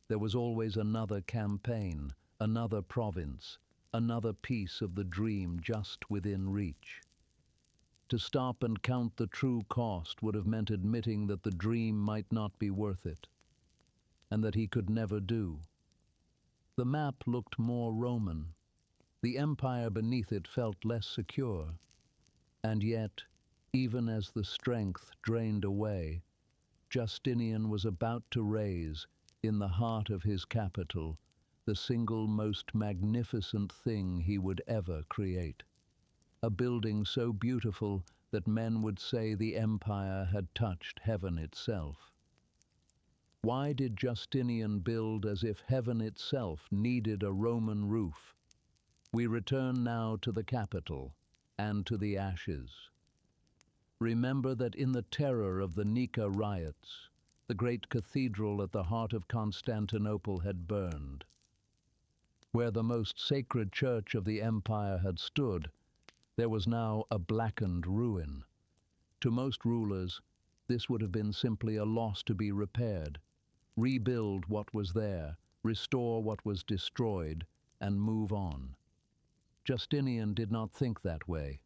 There was always another campaign, another province, another piece of the dream just within reach. To stop and count the true cost would have meant admitting that the dream might not be worth it, and that he could never do. The map looked more Roman. The empire beneath it felt less secure. And yet, even as the strength drained away, Justinian was about to raise, in the heart of his capital, the single most magnificent thing he would ever create. A building so beautiful that men would say the empire had touched heaven itself. Why did Justinian build as if heaven itself needed a Roman roof? We return now to the capital and to the ashes. Remember that in the terror of the Nika riots, the great cathedral at the heart of Constantinople had burned. Where the most sacred church of the empire had stood, there was now a blackened ruin. To most rulers, this would have been simply a loss to be repaired. rebuild what was there, restore what was destroyed, and move on. Justinian did not think that way.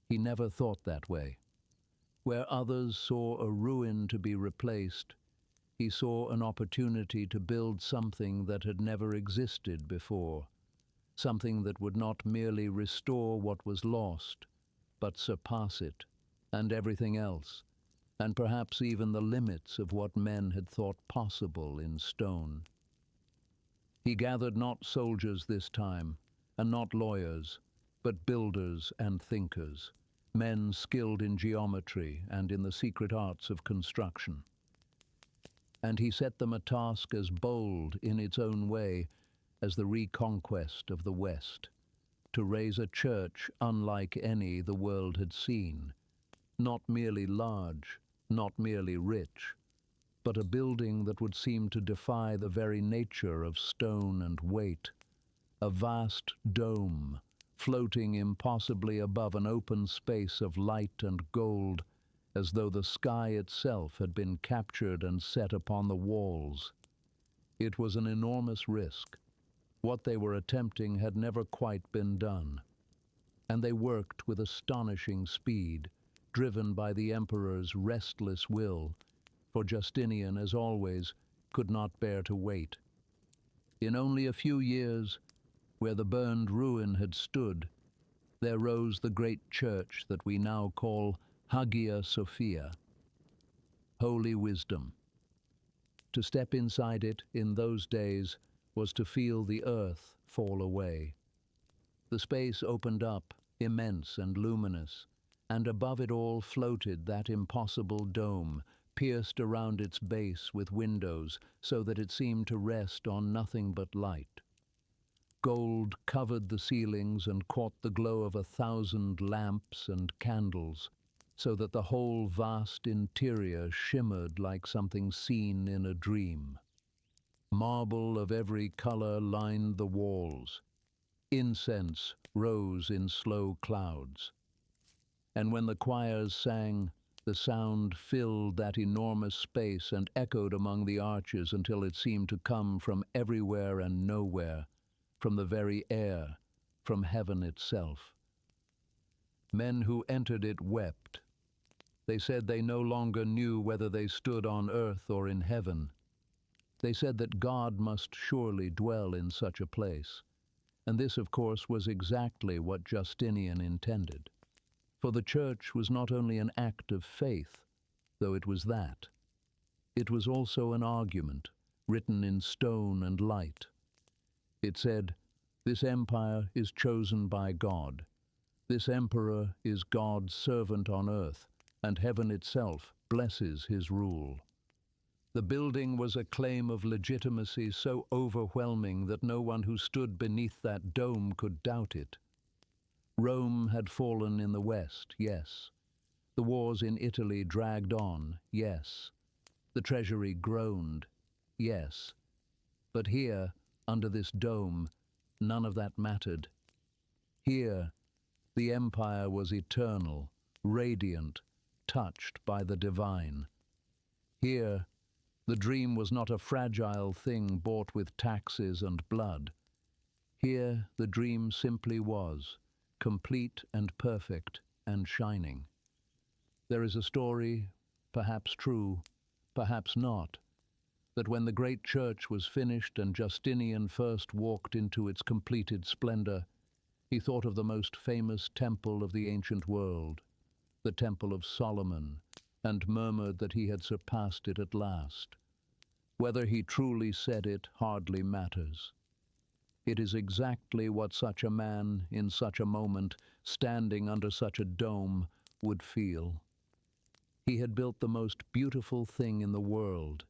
He never thought that way. Where others saw a ruin to be replaced, he saw an opportunity to build something that had never existed before, something that would not merely restore what was lost, but surpass it, and everything else, and perhaps even the limits of what men had thought possible in stone. He gathered not soldiers this time, and not lawyers, but builders and thinkers, men skilled in geometry and in the secret arts of construction. And he set them a task as bold in its own way as the reconquest of the West, to raise a church unlike any the world had seen, not merely large, not merely rich, but a building that would seem to defy the very nature of stone and weight, a vast dome, floating impossibly above an open space of light and gold, as though the sky itself had been captured and set upon the walls. It was an enormous risk. What they were attempting had never quite been done, and they worked with astonishing speed, driven by the emperor's restless will, for Justinian, as always, could not bear to wait. In only a few years, where the burned ruin had stood, there rose the great church that we now call Hagia Sophia, holy wisdom. To step inside it in those days was to feel the earth fall away. The space opened up, immense and luminous, and above it all floated that impossible dome, pierced around its base with windows so that it seemed to rest on nothing but light. Gold covered the ceilings and caught the glow of 1,000 lamps and candles, so that the whole vast interior shimmered like something seen in a dream. Marble of every color lined the walls. Incense rose in slow clouds. And when the choirs sang, the sound filled that enormous space and echoed among the arches until it seemed to come from everywhere and nowhere, from the very air, from heaven itself. Men who entered it wept. They said they no longer knew whether they stood on earth or in heaven. They said that God must surely dwell in such a place, and this, of course, was exactly what Justinian intended. For the church was not only an act of faith, though it was that. It was also an argument, written in stone and light. It said, "This empire is chosen by God. This emperor is God's servant on earth, and heaven itself blesses his rule." The building was a claim of legitimacy so overwhelming that no one who stood beneath that dome could doubt it. Rome had fallen in the West, yes. The wars in Italy dragged on, yes. The treasury groaned, yes. But here, under this dome, none of that mattered. Here, the empire was eternal, radiant, touched by the divine. Here, the dream was not a fragile thing bought with taxes and blood. Here, the dream simply was, complete and perfect and shining. There is a story, perhaps true, perhaps not, that when the great church was finished and Justinian first walked into its completed splendor, he thought of the most famous temple of the ancient world, the Temple of Solomon, and murmured that he had surpassed it at last. Whether he truly said it hardly matters. It is exactly what such a man, in such a moment, standing under such a dome, would feel. He had built the most beautiful thing in the world.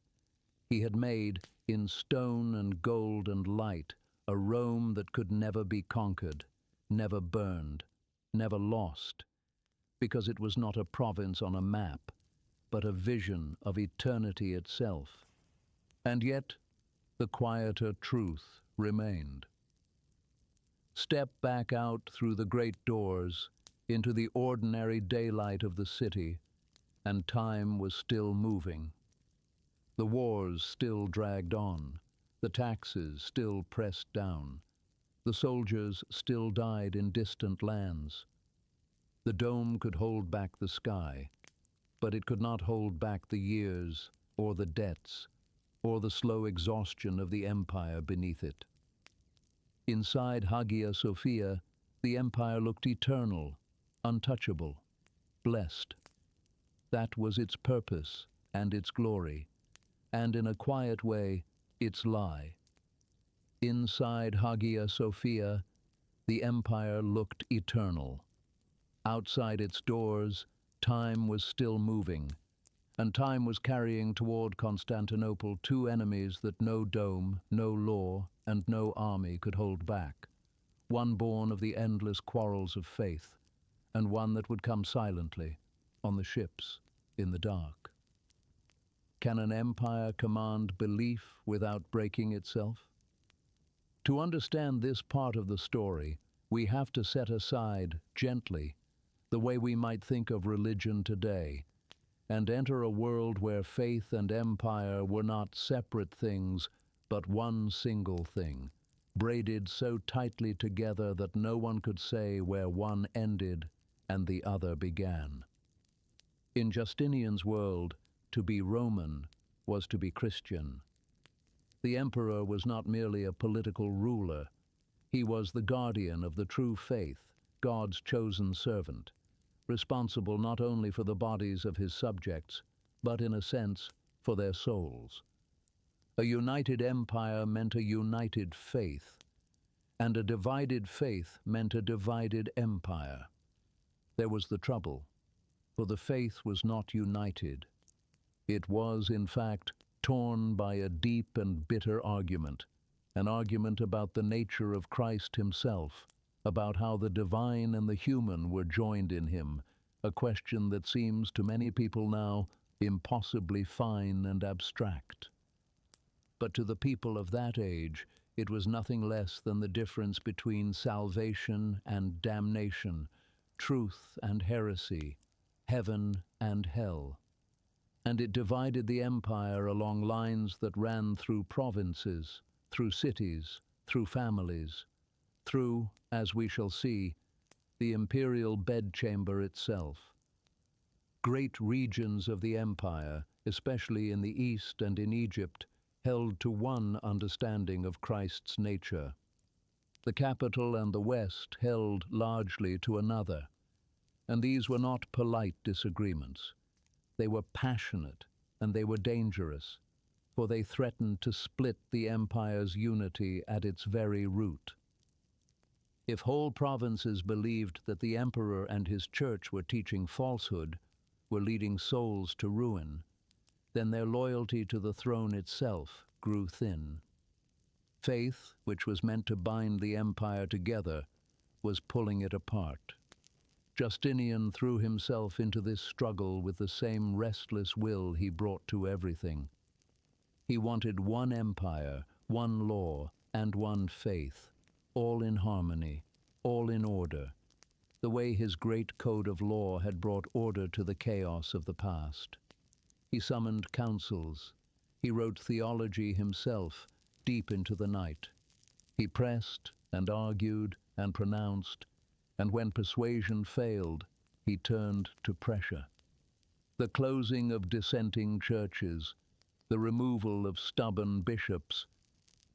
He had made, in stone and gold and light, a Rome that could never be conquered, never burned, never lost, because it was not a province on a map, but a vision of eternity itself. And yet, the quieter truth remained. Step back out through the great doors into the ordinary daylight of the city, and time was still moving. The wars still dragged on, the taxes still pressed down, the soldiers still died in distant lands. The dome could hold back the sky, but it could not hold back the years, or the debts, or the slow exhaustion of the empire beneath it. Inside Hagia Sophia, the empire looked eternal, untouchable, blessed. That was its purpose and its glory, and in a quiet way, its lie. Inside Hagia Sophia, the empire looked eternal. Outside its doors, time was still moving, and time was carrying toward Constantinople two enemies that no dome, no law, and no army could hold back. One born of the endless quarrels of faith, and one that would come silently, on the ships, in the dark. Can an empire command belief without breaking itself? To understand this part of the story, we have to set aside, gently, the way we might think of religion today, and enter a world where faith and empire were not separate things, but one single thing, braided so tightly together that no one could say where one ended and the other began. In Justinian's world, to be Roman was to be Christian. The emperor was not merely a political ruler. He was the guardian of the true faith, God's chosen servant, responsible not only for the bodies of his subjects, but in a sense, for their souls. A united empire meant a united faith, and a divided faith meant a divided empire. There was the trouble, for the faith was not united. It was, in fact, torn by a deep and bitter argument, an argument about the nature of Christ himself, about how the divine and the human were joined in him, a question that seems to many people now impossibly fine and abstract. But to the people of that age, it was nothing less than the difference between salvation and damnation, truth and heresy, heaven and hell. And it divided the empire along lines that ran through provinces, through cities, through families, through, as we shall see, the imperial bedchamber itself. Great regions of the empire, especially in the east and in Egypt, held to one understanding of Christ's nature. The capital and the west held largely to another, and these were not polite disagreements. They were passionate, and they were dangerous, for they threatened to split the empire's unity at its very root. If whole provinces believed that the emperor and his church were teaching falsehood, were leading souls to ruin, then their loyalty to the throne itself grew thin. Faith, which was meant to bind the empire together, was pulling it apart. Justinian threw himself into this struggle with the same restless will he brought to everything. He wanted one empire, one law, and one faith, all in harmony, all in order, the way his great code of law had brought order to the chaos of the past. He summoned councils. He wrote theology himself, deep into the night. He pressed and argued and pronounced, and when persuasion failed, he turned to pressure. The closing of dissenting churches, the removal of stubborn bishops,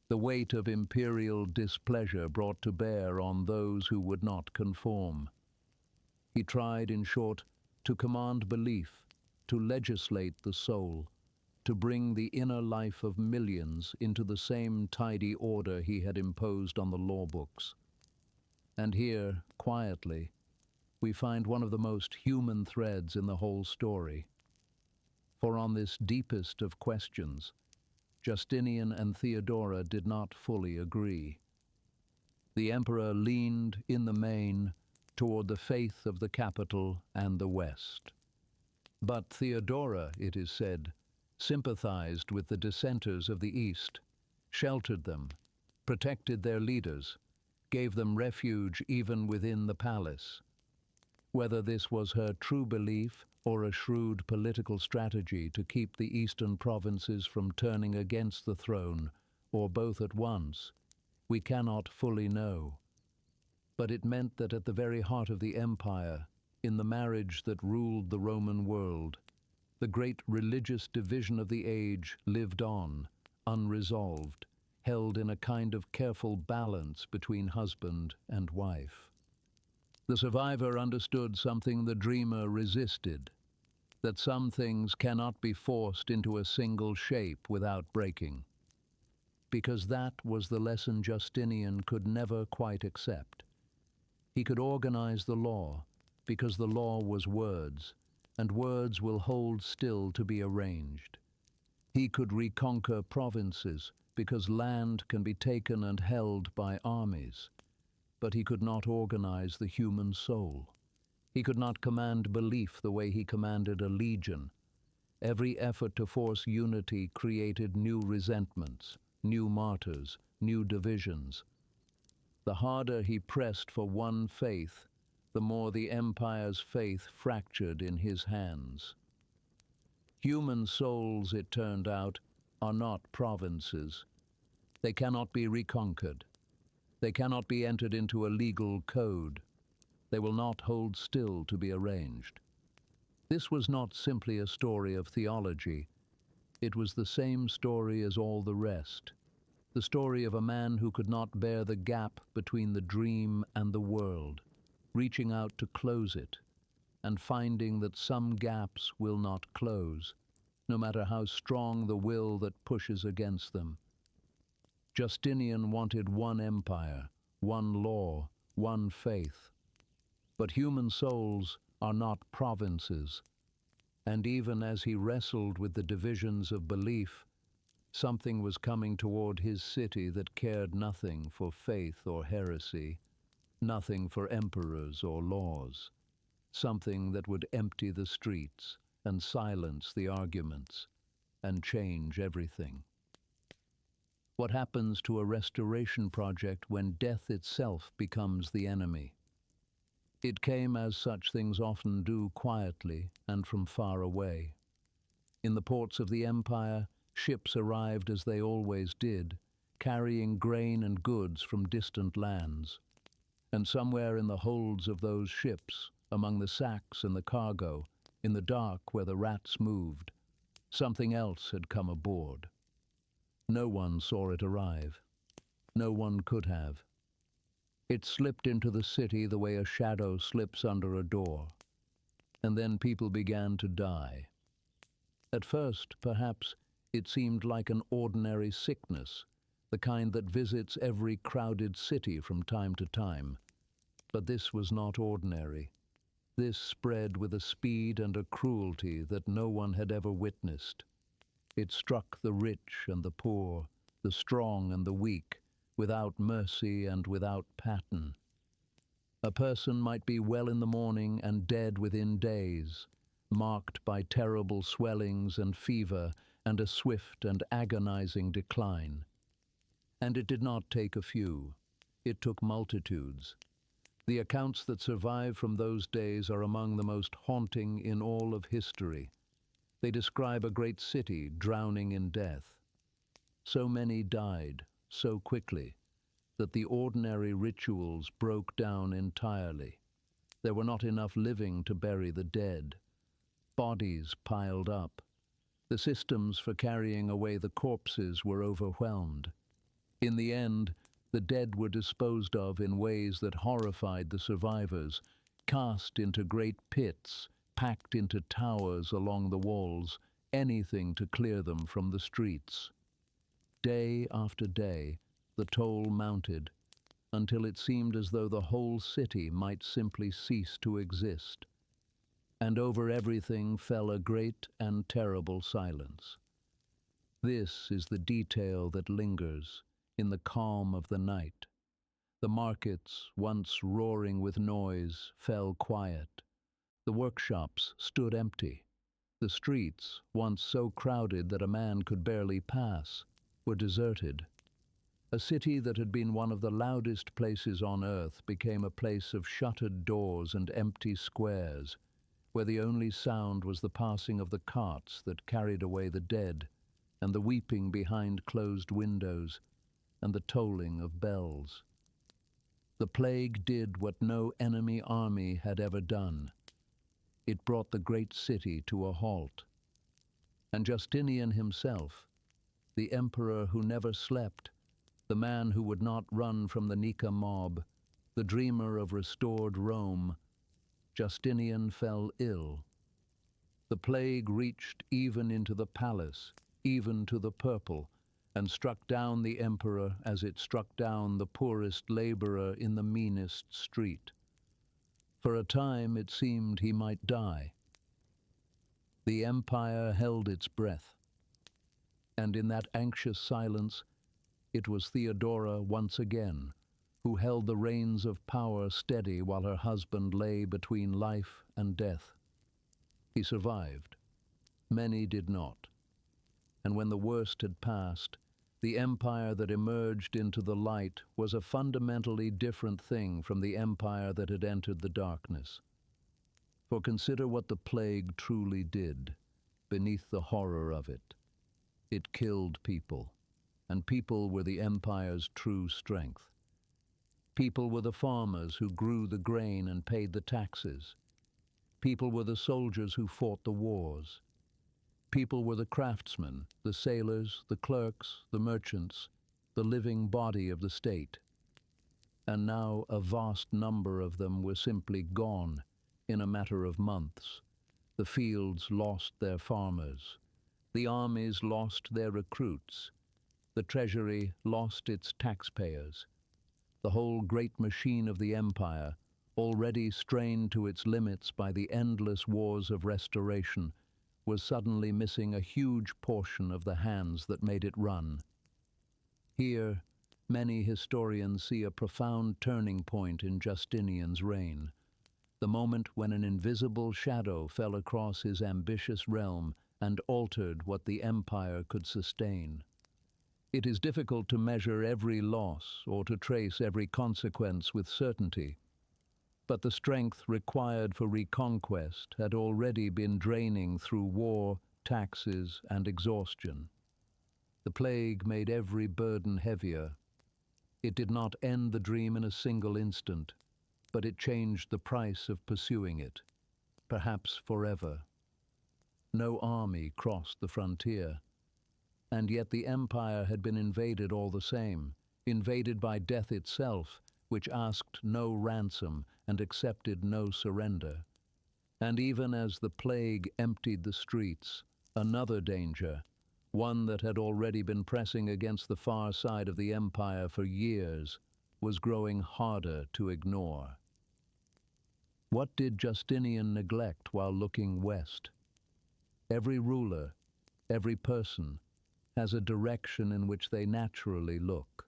the weight of imperial displeasure brought to bear on those who would not conform. He tried, in short, to command belief, to legislate the soul, to bring the inner life of millions into the same tidy order he had imposed on the law books. And here, quietly, we find one of the most human threads in the whole story. For on this deepest of questions, Justinian and Theodora did not fully agree. The emperor leaned, in the main, toward the faith of the capital and the West. But Theodora, it is said, sympathized with the dissenters of the East, sheltered them, protected their leaders, gave them refuge even within the palace. Whether this was her true belief or a shrewd political strategy to keep the eastern provinces from turning against the throne, or both at once, we cannot fully know. But it meant that at the very heart of the empire, in the marriage that ruled the Roman world, the great religious division of the age lived on, unresolved, held in a kind of careful balance between husband and wife. The survivor understood something the dreamer resisted, that some things cannot be forced into a single shape without breaking, because that was the lesson Justinian could never quite accept. He could organize the law, because the law was words, and words will hold still to be arranged. He could reconquer provinces, because land can be taken and held by armies, but he could not organize the human soul. He could not command belief the way he commanded a legion. Every effort to force unity created new resentments, new martyrs, new divisions. The harder he pressed for one faith, the more the empire's faith fractured in his hands. Human souls, it turned out, are not provinces. They cannot be reconquered. They cannot be entered into a legal code. They will not hold still to be arranged. This was not simply a story of theology. It was the same story as all the rest. The story of a man who could not bear the gap between the dream and the world, reaching out to close it, and finding that some gaps will not close, no matter how strong the will that pushes against them. Justinian wanted one empire, one law, one faith. But human souls are not provinces, and even as he wrestled with the divisions of belief, something was coming toward his city that cared nothing for faith or heresy, nothing for emperors or laws, something that would empty the streets and silence the arguments and change everything. What happens to a restoration project when death itself becomes the enemy? It came, as such things often do, quietly and from far away. In the ports of the empire, ships arrived as they always did, carrying grain and goods from distant lands. And somewhere in the holds of those ships, among the sacks and the cargo, in the dark where the rats moved, something else had come aboard. No one saw it arrive. No one could have. It slipped into the city the way a shadow slips under a door. And then people began to die. At first, perhaps, it seemed like an ordinary sickness, the kind that visits every crowded city from time to time. But this was not ordinary. This spread with a speed and a cruelty that no one had ever witnessed. It struck the rich and the poor, the strong and the weak, without mercy and without pattern. A person might be well in the morning and dead within days, marked by terrible swellings and fever and a swift and agonizing decline. And it did not take a few. It took multitudes. The accounts that survive from those days are among the most haunting in all of history. They describe a great city drowning in death. So many died, so quickly, that the ordinary rituals broke down entirely. There were not enough living to bury the dead. Bodies piled up. The systems for carrying away the corpses were overwhelmed. In the end, the dead were disposed of in ways that horrified the survivors, cast into great pits, packed into towers along the walls, anything to clear them from the streets. Day after day, the toll mounted, until it seemed as though the whole city might simply cease to exist. And over everything fell a great and terrible silence. This is the detail that lingers in the calm of the night. The markets, once roaring with noise, fell quiet. The workshops stood empty. The streets, once so crowded that a man could barely pass, were deserted. A city that had been one of the loudest places on earth became a place of shuttered doors and empty squares, where the only sound was the passing of the carts that carried away the dead, and the weeping behind closed windows, and the tolling of bells. The plague did what no enemy army had ever done. It brought the great city to a halt. And Justinian himself, the emperor who never slept, the man who would not run from the Nika mob, the dreamer of restored Rome, Justinian fell ill. The plague reached even into the palace, even to the purple, and struck down the emperor as it struck down the poorest laborer in the meanest street. For a time it seemed he might die. The empire held its breath, and in that anxious silence it was Theodora once again who held the reins of power steady while her husband lay between life and death. He survived. Many did not. And when the worst had passed, the empire that emerged into the light was a fundamentally different thing from the empire that had entered the darkness. For consider what the plague truly did, beneath the horror of it. It killed people, and people were the empire's true strength. People were the farmers who grew the grain and paid the taxes. People were the soldiers who fought the wars. People were the craftsmen, the sailors, the clerks, the merchants, the living body of the state. And now a vast number of them were simply gone in a matter of months. The fields lost their farmers. The armies lost their recruits. The treasury lost its taxpayers. The whole great machine of the empire, already strained to its limits by the endless wars of restoration, was suddenly missing a huge portion of the hands that made it run. Here, many historians see a profound turning point in Justinian's reign, the moment when an invisible shadow fell across his ambitious realm and altered what the empire could sustain. It is difficult to measure every loss or to trace every consequence with certainty, but the strength required for reconquest had already been draining through war, taxes, and exhaustion. The plague made every burden heavier. It did not end the dream in a single instant, but it changed the price of pursuing it, perhaps forever. No army crossed the frontier, and yet the empire had been invaded all the same, invaded by death itself, which asked no ransom and accepted no surrender. And even as the plague emptied the streets, another danger, one that had already been pressing against the far side of the empire for years, was growing harder to ignore. What did Justinian neglect while looking west? Every ruler, every person, has a direction in which they naturally look,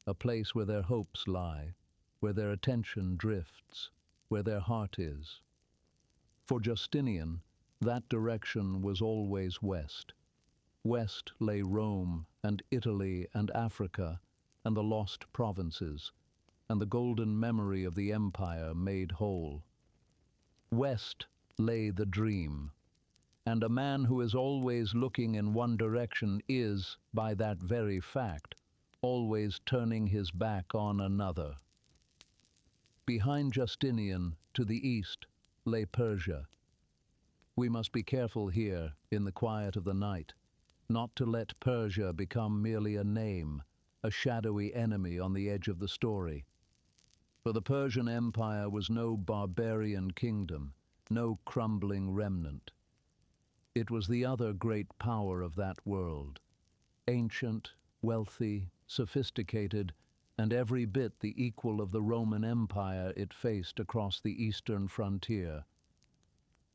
a place where their hopes lie, where their attention drifts, where their heart is. For Justinian, that direction was always west. West lay Rome and Italy and Africa and the lost provinces, and the golden memory of the empire made whole. West lay the dream, and a man who is always looking in one direction is, by that very fact, always turning his back on another. Behind Justinian, to the east, lay Persia. We must be careful here, in the quiet of the night, not to let Persia become merely a name, a shadowy enemy on the edge of the story. For the Persian Empire was no barbarian kingdom, no crumbling remnant. It was the other great power of that world, ancient, wealthy, sophisticated, and every bit the equal of the Roman Empire it faced across the eastern frontier.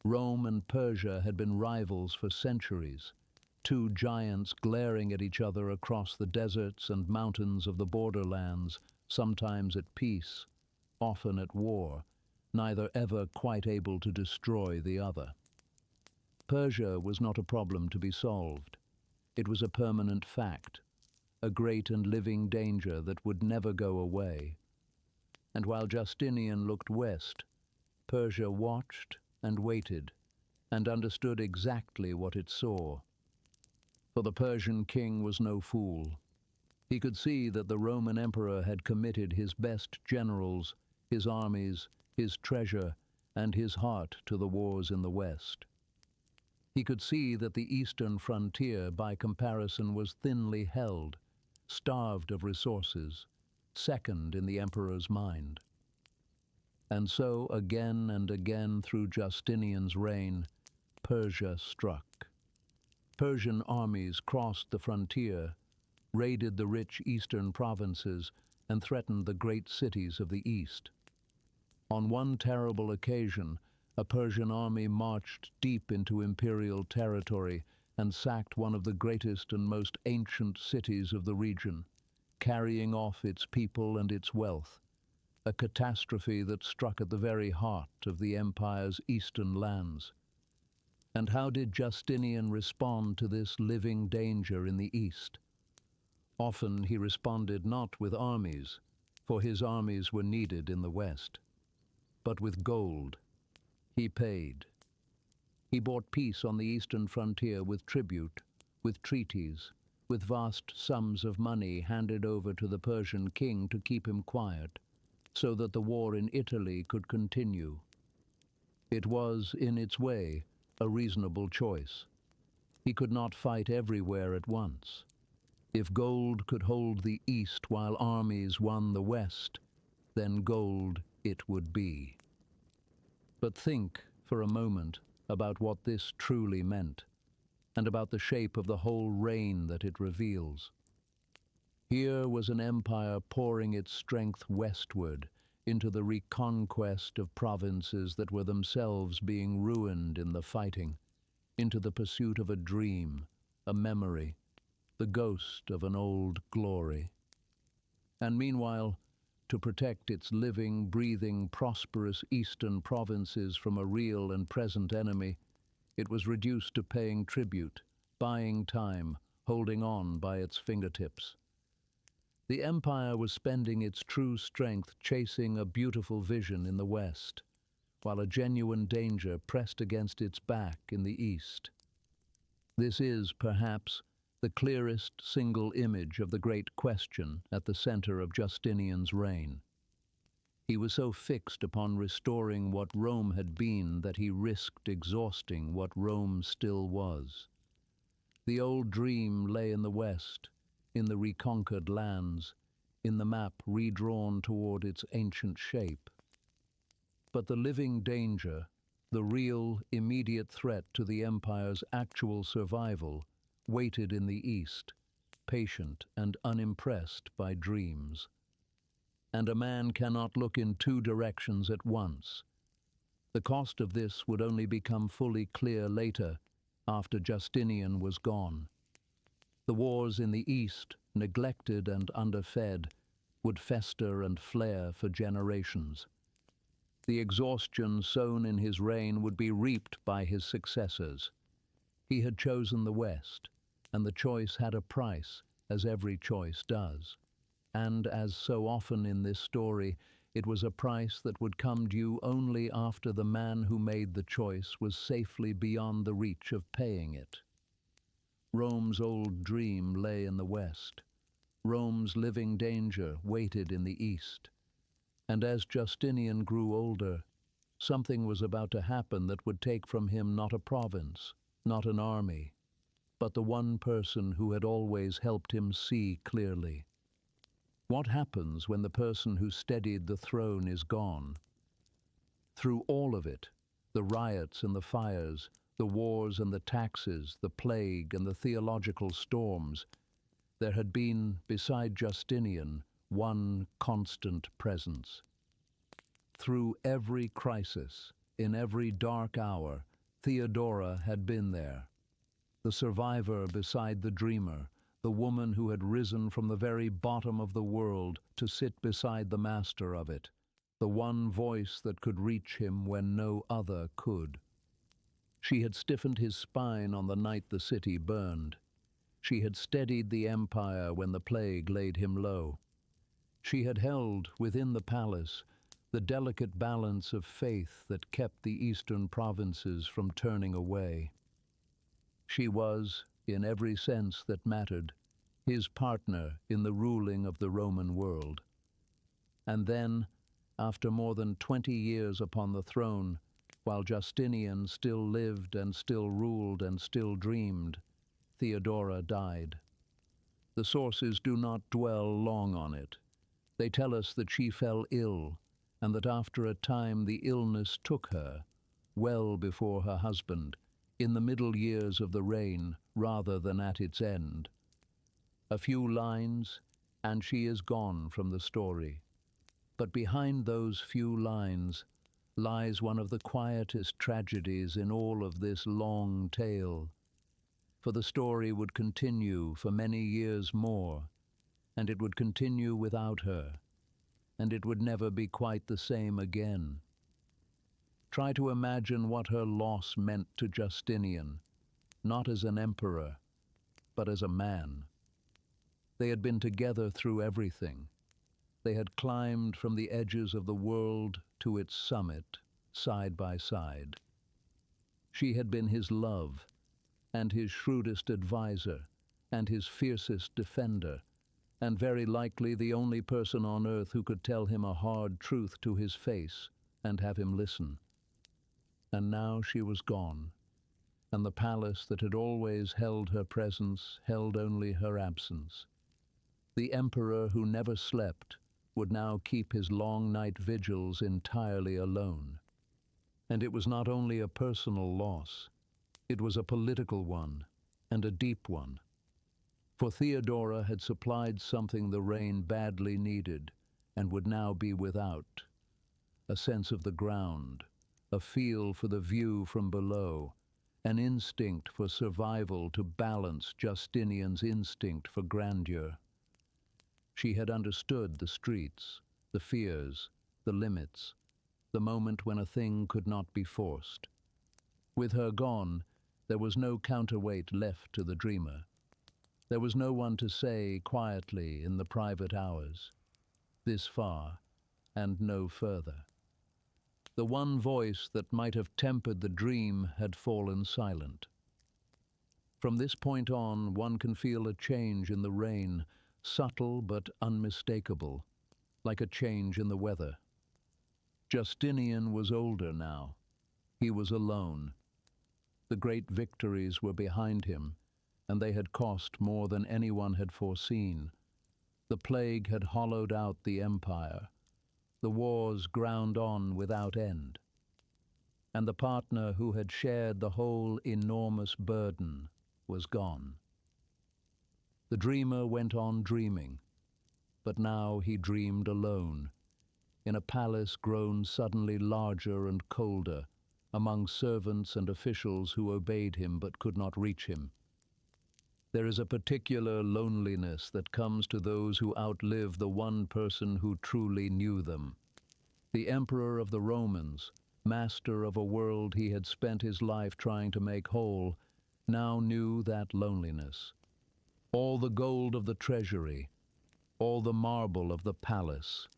Rome and Persia had been rivals for centuries, two giants glaring at each other across the deserts and mountains of the borderlands, sometimes at peace, often at war, neither ever quite able to destroy the other. Persia was not a problem to be solved. It was a permanent fact, a great and living danger that would never go away. And while Justinian looked west, Persia watched and waited, and understood exactly what it saw. For the Persian king was no fool. He could see that the Roman emperor had committed his best generals, his armies, his treasure, and his heart to the wars in the west. He could see that the eastern frontier, by comparison, was thinly held, starved of resources, second in the emperor's mind. And so, again and again through Justinian's reign, Persia struck. Persian armies crossed the frontier, raided the rich eastern provinces, and threatened the great cities of the east. On one terrible occasion, a Persian army marched deep into imperial territory and sacked one of the greatest and most ancient cities of the region, carrying off its people and its wealth, a catastrophe that struck at the very heart of the empire's eastern lands. And how did Justinian respond to this living danger in the east? Often he responded not with armies, for his armies were needed in the west, but with gold. He paid. He bought peace on the eastern frontier with tribute, with treaties, with vast sums of money handed over to the Persian king to keep him quiet, so that the war in Italy could continue. It was, in its way, a reasonable choice. He could not fight everywhere at once. If gold could hold the east while armies won the west, then gold it would be. But think, for a moment, about what this truly meant, and about the shape of the whole reign that it reveals. Here was an empire pouring its strength westward into the reconquest of provinces that were themselves being ruined in the fighting, into the pursuit of a dream, a memory, the ghost of an old glory. And meanwhile, to protect its living, breathing, prosperous eastern provinces from a real and present enemy, it was reduced to paying tribute, buying time, holding on by its fingertips. The empire was spending its true strength chasing a beautiful vision in the west, while a genuine danger pressed against its back in the east. This is, perhaps, the clearest single image of the great question at the center of Justinian's reign. He was so fixed upon restoring what Rome had been that he risked exhausting what Rome still was. The old dream lay in the west, in the reconquered lands, in the map redrawn toward its ancient shape. But the living danger, the real, immediate threat to the empire's actual survival, waited in the east, patient and unimpressed by dreams. And a man cannot look in two directions at once. The cost of this would only become fully clear later, after Justinian was gone. The wars in the east, neglected and underfed, would fester and flare for generations. The exhaustion sown in his reign would be reaped by his successors. He had chosen the West, and the choice had a price, as every choice does. And, as so often in this story, it was a price that would come due only after the man who made the choice was safely beyond the reach of paying it. Rome's old dream lay in the west. Rome's living danger waited in the east. And as Justinian grew older, something was about to happen that would take from him not a province, not an army, but the one person who had always helped him see clearly. What happens when the person who steadied the throne is gone? Through all of it, the riots and the fires, the wars and the taxes, the plague and the theological storms, there had been, beside Justinian, one constant presence. Through every crisis, in every dark hour, Theodora had been there. The survivor beside the dreamer, the woman who had risen from the very bottom of the world to sit beside the master of it, the one voice that could reach him when no other could. She had stiffened his spine on the night the city burned. She had steadied the empire when the plague laid him low. She had held, within the palace, the delicate balance of faith that kept the eastern provinces from turning away. She was, in every sense that mattered, his partner in the ruling of the Roman world. And then, after more than 20 years upon the throne, while Justinian still lived and still ruled and still dreamed, Theodora died. The sources do not dwell long on it. They tell us that she fell ill, and that after a time the illness took her, well before her husband, in the middle years of the reign rather than at its end. A few lines, and she is gone from the story. But behind those few lines lies one of the quietest tragedies in all of this long tale. For the story would continue for many years more, and it would continue without her, and it would never be quite the same again. Try to imagine what her loss meant to Justinian, not as an emperor, but as a man. They had been together through everything. They had climbed from the edges of the world to its summit, side by side. She had been his love, and his shrewdest advisor, and his fiercest defender, and very likely the only person on earth who could tell him a hard truth to his face and have him listen. And now she was gone, and the palace that had always held her presence held only her absence. The emperor who never slept would now keep his long night vigils entirely alone. And it was not only a personal loss, it was a political one, and a deep one. For Theodora had supplied something the reign badly needed, and would now be without: a sense of the ground, a feel for the view from below, an instinct for survival to balance Justinian's instinct for grandeur. She had understood the streets, the fears, the limits, the moment when a thing could not be forced. With her gone, there was no counterweight left to the dreamer. There was no one to say quietly in the private hours, "This far, and no further." The one voice that might have tempered the dream had fallen silent. From this point on, one can feel a change in the reign, subtle but unmistakable, like a change in the weather. Justinian was older now. He was alone. The great victories were behind him, and they had cost more than anyone had foreseen. The plague had hollowed out the empire. The wars ground on without end. And the partner who had shared the whole enormous burden was gone. The dreamer went on dreaming, but now he dreamed alone, in a palace grown suddenly larger and colder, among servants and officials who obeyed him but could not reach him. There is a particular loneliness that comes to those who outlive the one person who truly knew them. The emperor of the Romans, master of a world he had spent his life trying to make whole, now knew that loneliness. All the gold of the treasury, all the marble of the palace,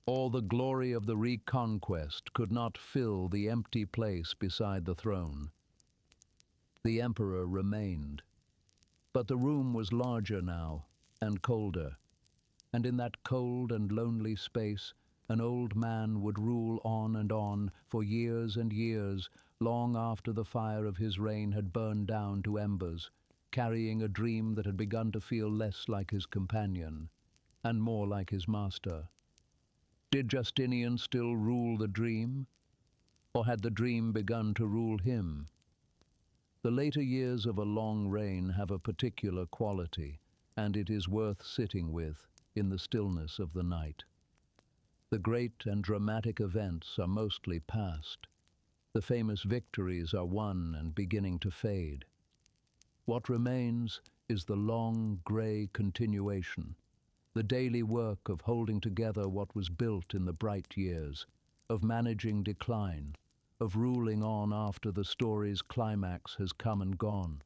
all the glory of the reconquest could not fill the empty place beside the throne. The emperor remained, but the room was larger now and colder, and in that cold and lonely space an old man would rule on and on for years and years, long after the fire of his reign had burned down to embers, carrying a dream that had begun to feel less like his companion and more like his master. Did Justinian still rule the dream, or had the dream begun to rule him? The later years of a long reign have a particular quality, and it is worth sitting with in the stillness of the night. The great and dramatic events are mostly past. The famous victories are won and beginning to fade. What remains is the long, grey continuation, the daily work of holding together what was built in the bright years, of managing decline, of ruling on after the story's climax has come and gone.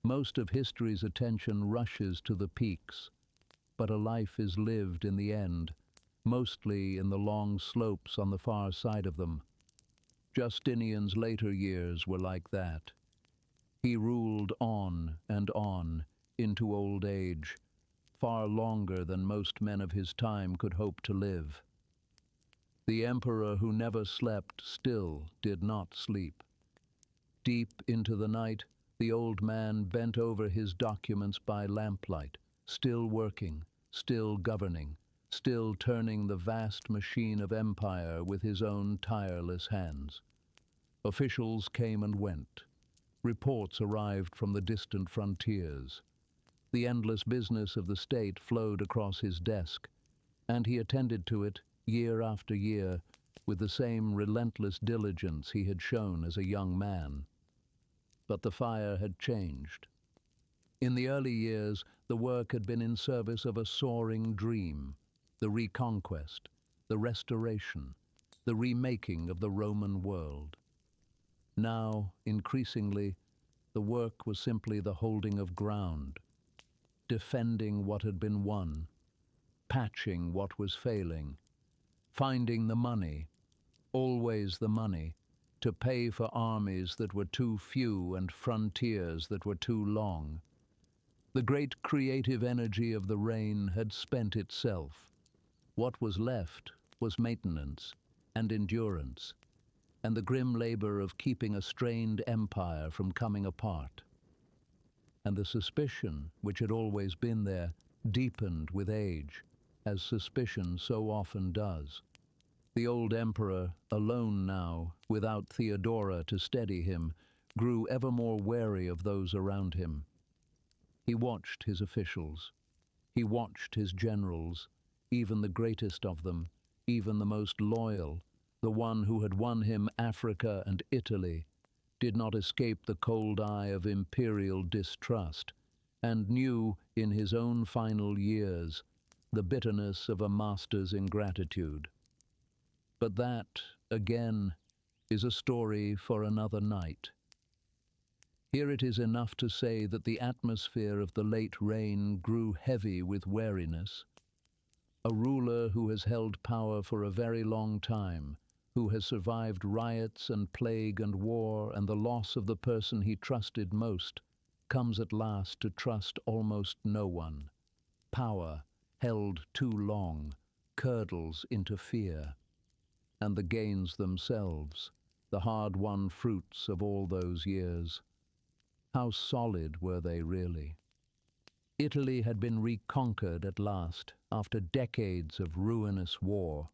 Most of history's attention rushes to the peaks, but a life is lived in the end, mostly in the long slopes on the far side of them. Justinian's later years were like that. He ruled on and on into old age, far longer than most men of his time could hope to live. The emperor who never slept still did not sleep. Deep into the night, the old man bent over his documents by lamplight, still working, still governing, still turning the vast machine of empire with his own tireless hands. Officials came and went. Reports arrived from the distant frontiers. The endless business of the state flowed across his desk, and he attended to it year after year with the same relentless diligence he had shown as a young man. But the fire had changed. In the early years, the work had been in service of a soaring dream, the reconquest, the restoration, the remaking of the Roman world. Now, increasingly, the work was simply the holding of ground, defending what had been won, patching what was failing, finding the money, always the money, to pay for armies that were too few and frontiers that were too long. The great creative energy of the reign had spent itself. What was left was maintenance and endurance, and the grim labor of keeping a strained empire from coming apart. And the suspicion, which had always been there, deepened with age, as suspicion so often does. The old emperor, alone now, without Theodora to steady him, grew ever more wary of those around him. He watched his officials. He watched his generals, even the greatest of them, even the most loyal, the one who had won him Africa and Italy, did not escape the cold eye of imperial distrust, and knew, in his own final years, the bitterness of a master's ingratitude. But that, again, is a story for another night. Here it is enough to say that the atmosphere of the late reign grew heavy with wariness. A ruler who has held power for a very long time, who has survived riots and plague and war and the loss of the person he trusted most, comes at last to trust almost no one. Power, held too long, curdles into fear. And the gains themselves, the hard-won fruits of all those years, how solid were they really? Italy had been reconquered at last, after decades of ruinous war.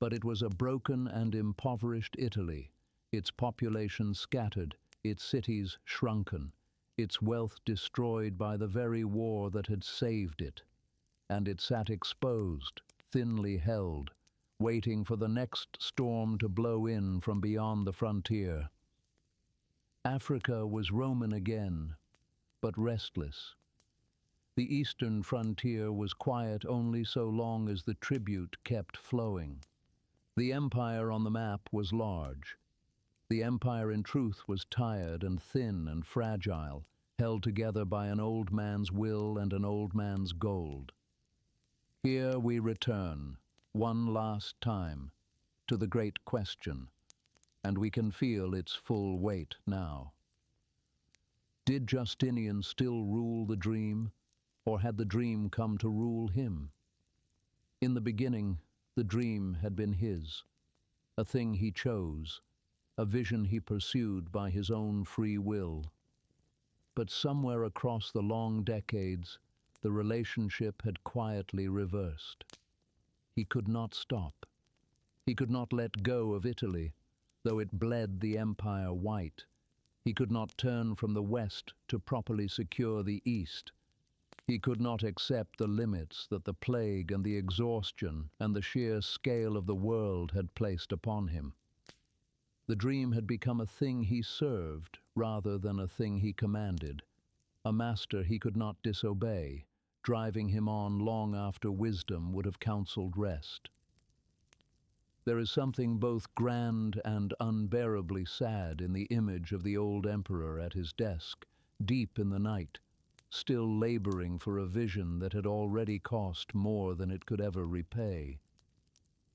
But it was a broken and impoverished Italy, its population scattered, its cities shrunken, its wealth destroyed by the very war that had saved it. And it sat exposed, thinly held, waiting for the next storm to blow in from beyond the frontier. Africa was Roman again, but restless. The eastern frontier was quiet only so long as the tribute kept flowing. The empire on the map was large. The empire in truth was tired and thin and fragile, held together by an old man's will and an old man's gold. Here we return, one last time, to the great question, and we can feel its full weight now. Did Justinian still rule the dream, or had the dream come to rule him? In the beginning, the dream had been his, a thing he chose, a vision he pursued by his own free will. But somewhere across the long decades, the relationship had quietly reversed. He could not stop. He could not let go of Italy, though it bled the empire white. He could not turn from the west to properly secure the east. He could not accept the limits that the plague and the exhaustion and the sheer scale of the world had placed upon him. The dream had become a thing he served rather than a thing he commanded, a master he could not disobey, driving him on long after wisdom would have counseled rest. There is something both grand and unbearably sad in the image of the old emperor at his desk, deep in the night, still laboring for a vision that had already cost more than it could ever repay.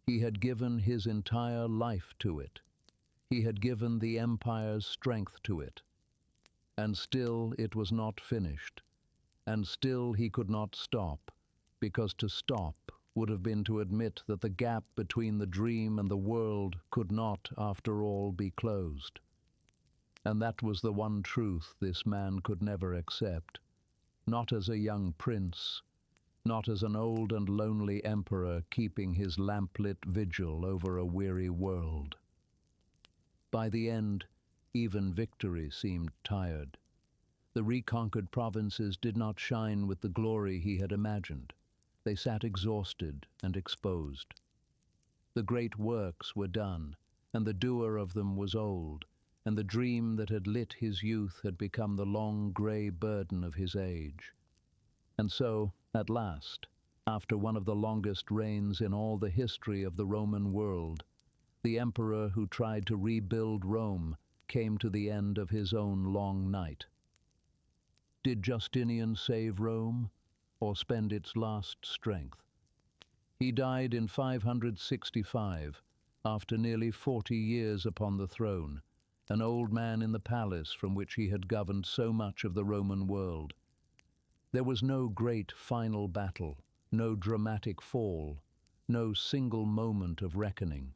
He had given his entire life to it. He had given the empire's strength to it. And still it was not finished. And still he could not stop, because to stop would have been to admit that the gap between the dream and the world could not, after all, be closed. And that was the one truth this man could never accept, not as a young prince, not as an old and lonely emperor keeping his lamplit vigil over a weary world. By the end, even victory seemed tired. The reconquered provinces did not shine with the glory he had imagined. They sat exhausted and exposed. The great works were done, and the doer of them was old, and the dream that had lit his youth had become the long grey burden of his age. And so, at last, after one of the longest reigns in all the history of the Roman world, the emperor who tried to rebuild Rome came to the end of his own long night. Did Justinian save Rome, or spend its last strength? He died in 565, after nearly 40 years upon the throne, an old man in the palace from which he had governed so much of the Roman world. There was no great final battle, no dramatic fall, no single moment of reckoning.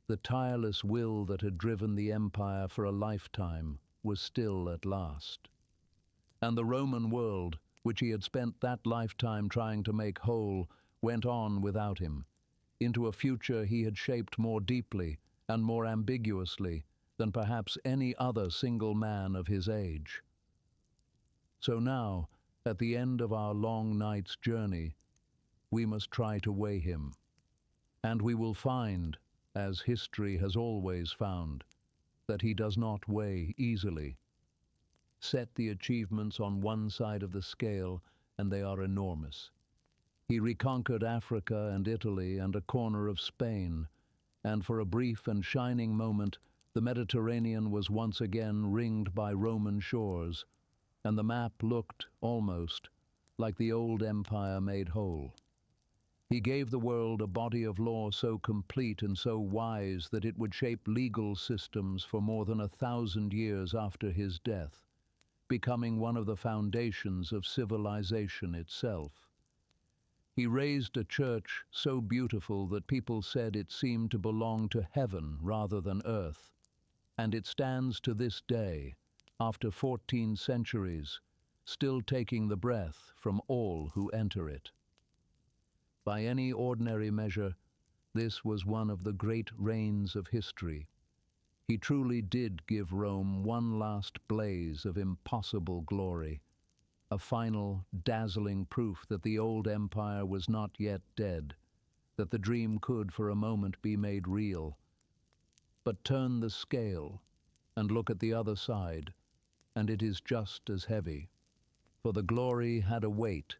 The tireless will that had driven the empire for a lifetime was still at last. And the Roman world, which he had spent that lifetime trying to make whole, went on without him, into a future he had shaped more deeply and more ambiguously than perhaps any other single man of his age. So now, at the end of our long night's journey, we must try to weigh him. And we will find, as history has always found, that he does not weigh easily. Set the achievements on one side of the scale, and they are enormous. He reconquered Africa and Italy and a corner of Spain, and for a brief and shining moment, the Mediterranean was once again ringed by Roman shores, and the map looked, almost, like the old empire made whole. He gave the world a body of law so complete and so wise that it would shape legal systems for more than 1,000 years after his death, becoming one of the foundations of civilization itself. He raised a church so beautiful that people said it seemed to belong to heaven rather than earth, and it stands to this day, after 14 centuries, still taking the breath from all who enter it. By any ordinary measure, this was one of the great reigns of history. He truly did give Rome one last blaze of impossible glory, a final, dazzling proof that the old empire was not yet dead, that the dream could for a moment be made real. But turn the scale and look at the other side, and it is just as heavy. For the glory had a weight,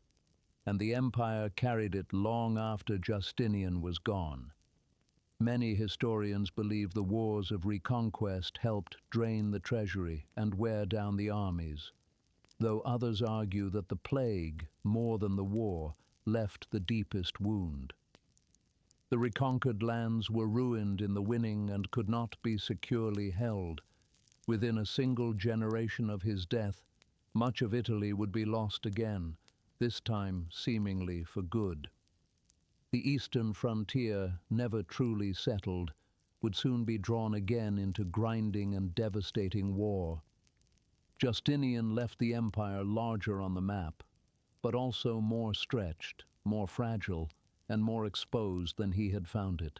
and the empire carried it long after Justinian was gone. Many historians believe the wars of reconquest helped drain the treasury and wear down the armies, though others argue that the plague, more than the war, left the deepest wound. The reconquered lands were ruined in the winning and could not be securely held. Within a single generation of his death, much of Italy would be lost again, this time seemingly for good. The eastern frontier, never truly settled, would soon be drawn again into grinding and devastating war. Justinian left the empire larger on the map, but also more stretched, more fragile, and more exposed than he had found it.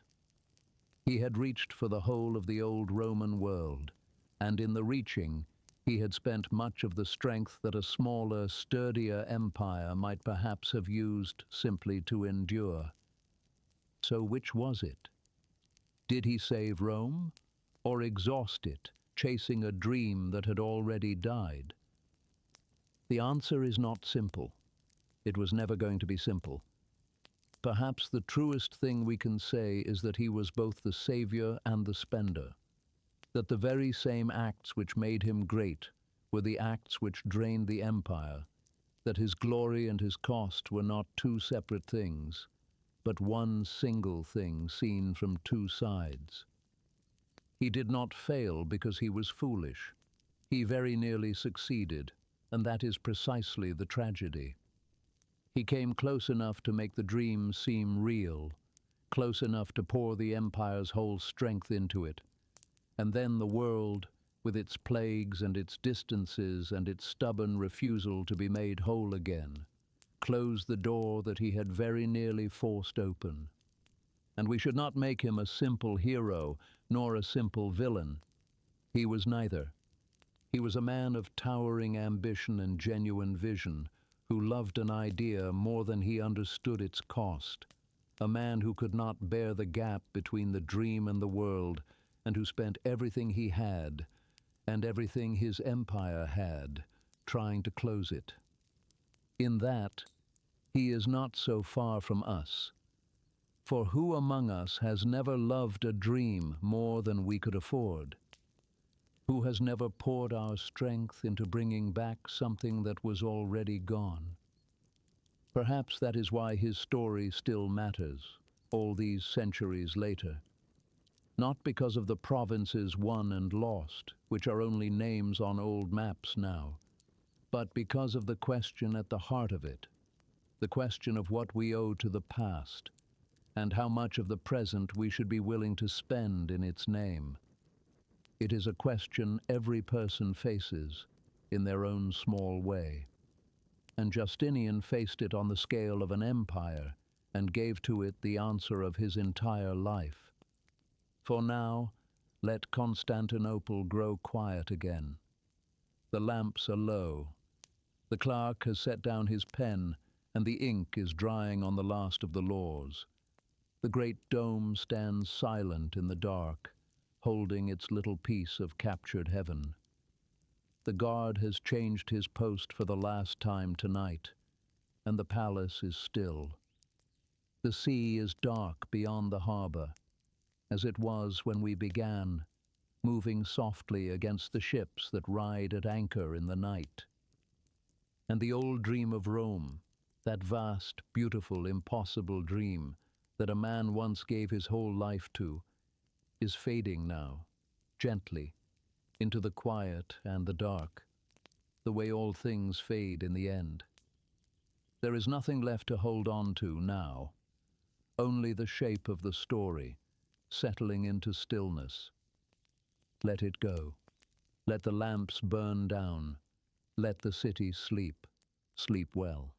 He had reached for the whole of the old Roman world, and in the reaching, he had spent much of the strength that a smaller, sturdier empire might perhaps have used simply to endure. So which was it? Did he save Rome, or exhaust it, chasing a dream that had already died? The answer is not simple. It was never going to be simple. Perhaps the truest thing we can say is that he was both the savior and the spender, that the very same acts which made him great were the acts which drained the empire, that his glory and his cost were not two separate things, but one single thing seen from two sides. He did not fail because he was foolish. He very nearly succeeded, and that is precisely the tragedy. He came close enough to make the dream seem real, close enough to pour the empire's whole strength into it, and then the world, with its plagues and its distances and its stubborn refusal to be made whole again, closed the door that he had very nearly forced open. And we should not make him a simple hero, nor a simple villain. He was neither. He was a man of towering ambition and genuine vision, who loved an idea more than he understood its cost, a man who could not bear the gap between the dream and the world, and who spent everything he had, and everything his empire had, trying to close it. In that, he is not so far from us. For who among us has never loved a dream more than we could afford? Who has never poured our strength into bringing back something that was already gone? Perhaps that is why his story still matters, all these centuries later. Not because of the provinces won and lost, which are only names on old maps now, but because of the question at the heart of it, the question of what we owe to the past, and how much of the present we should be willing to spend in its name. It is a question every person faces, in their own small way. And Justinian faced it on the scale of an empire, and gave to it the answer of his entire life. For now, let Constantinople grow quiet again. The lamps are low. The clerk has set down his pen, and the ink is drying on the last of the laws. The great dome stands silent in the dark, holding its little piece of captured heaven. The guard has changed his post for the last time tonight, and the palace is still. The sea is dark beyond the harbor, as it was when we began, moving softly against the ships that ride at anchor in the night. And the old dream of Rome, that vast, beautiful, impossible dream that a man once gave his whole life to, is fading now, gently, into the quiet and the dark, the way all things fade in the end. There is nothing left to hold on to now, only the shape of the story, settling into stillness. Let it go. Let the lamps burn down. Let the city sleep. Sleep well.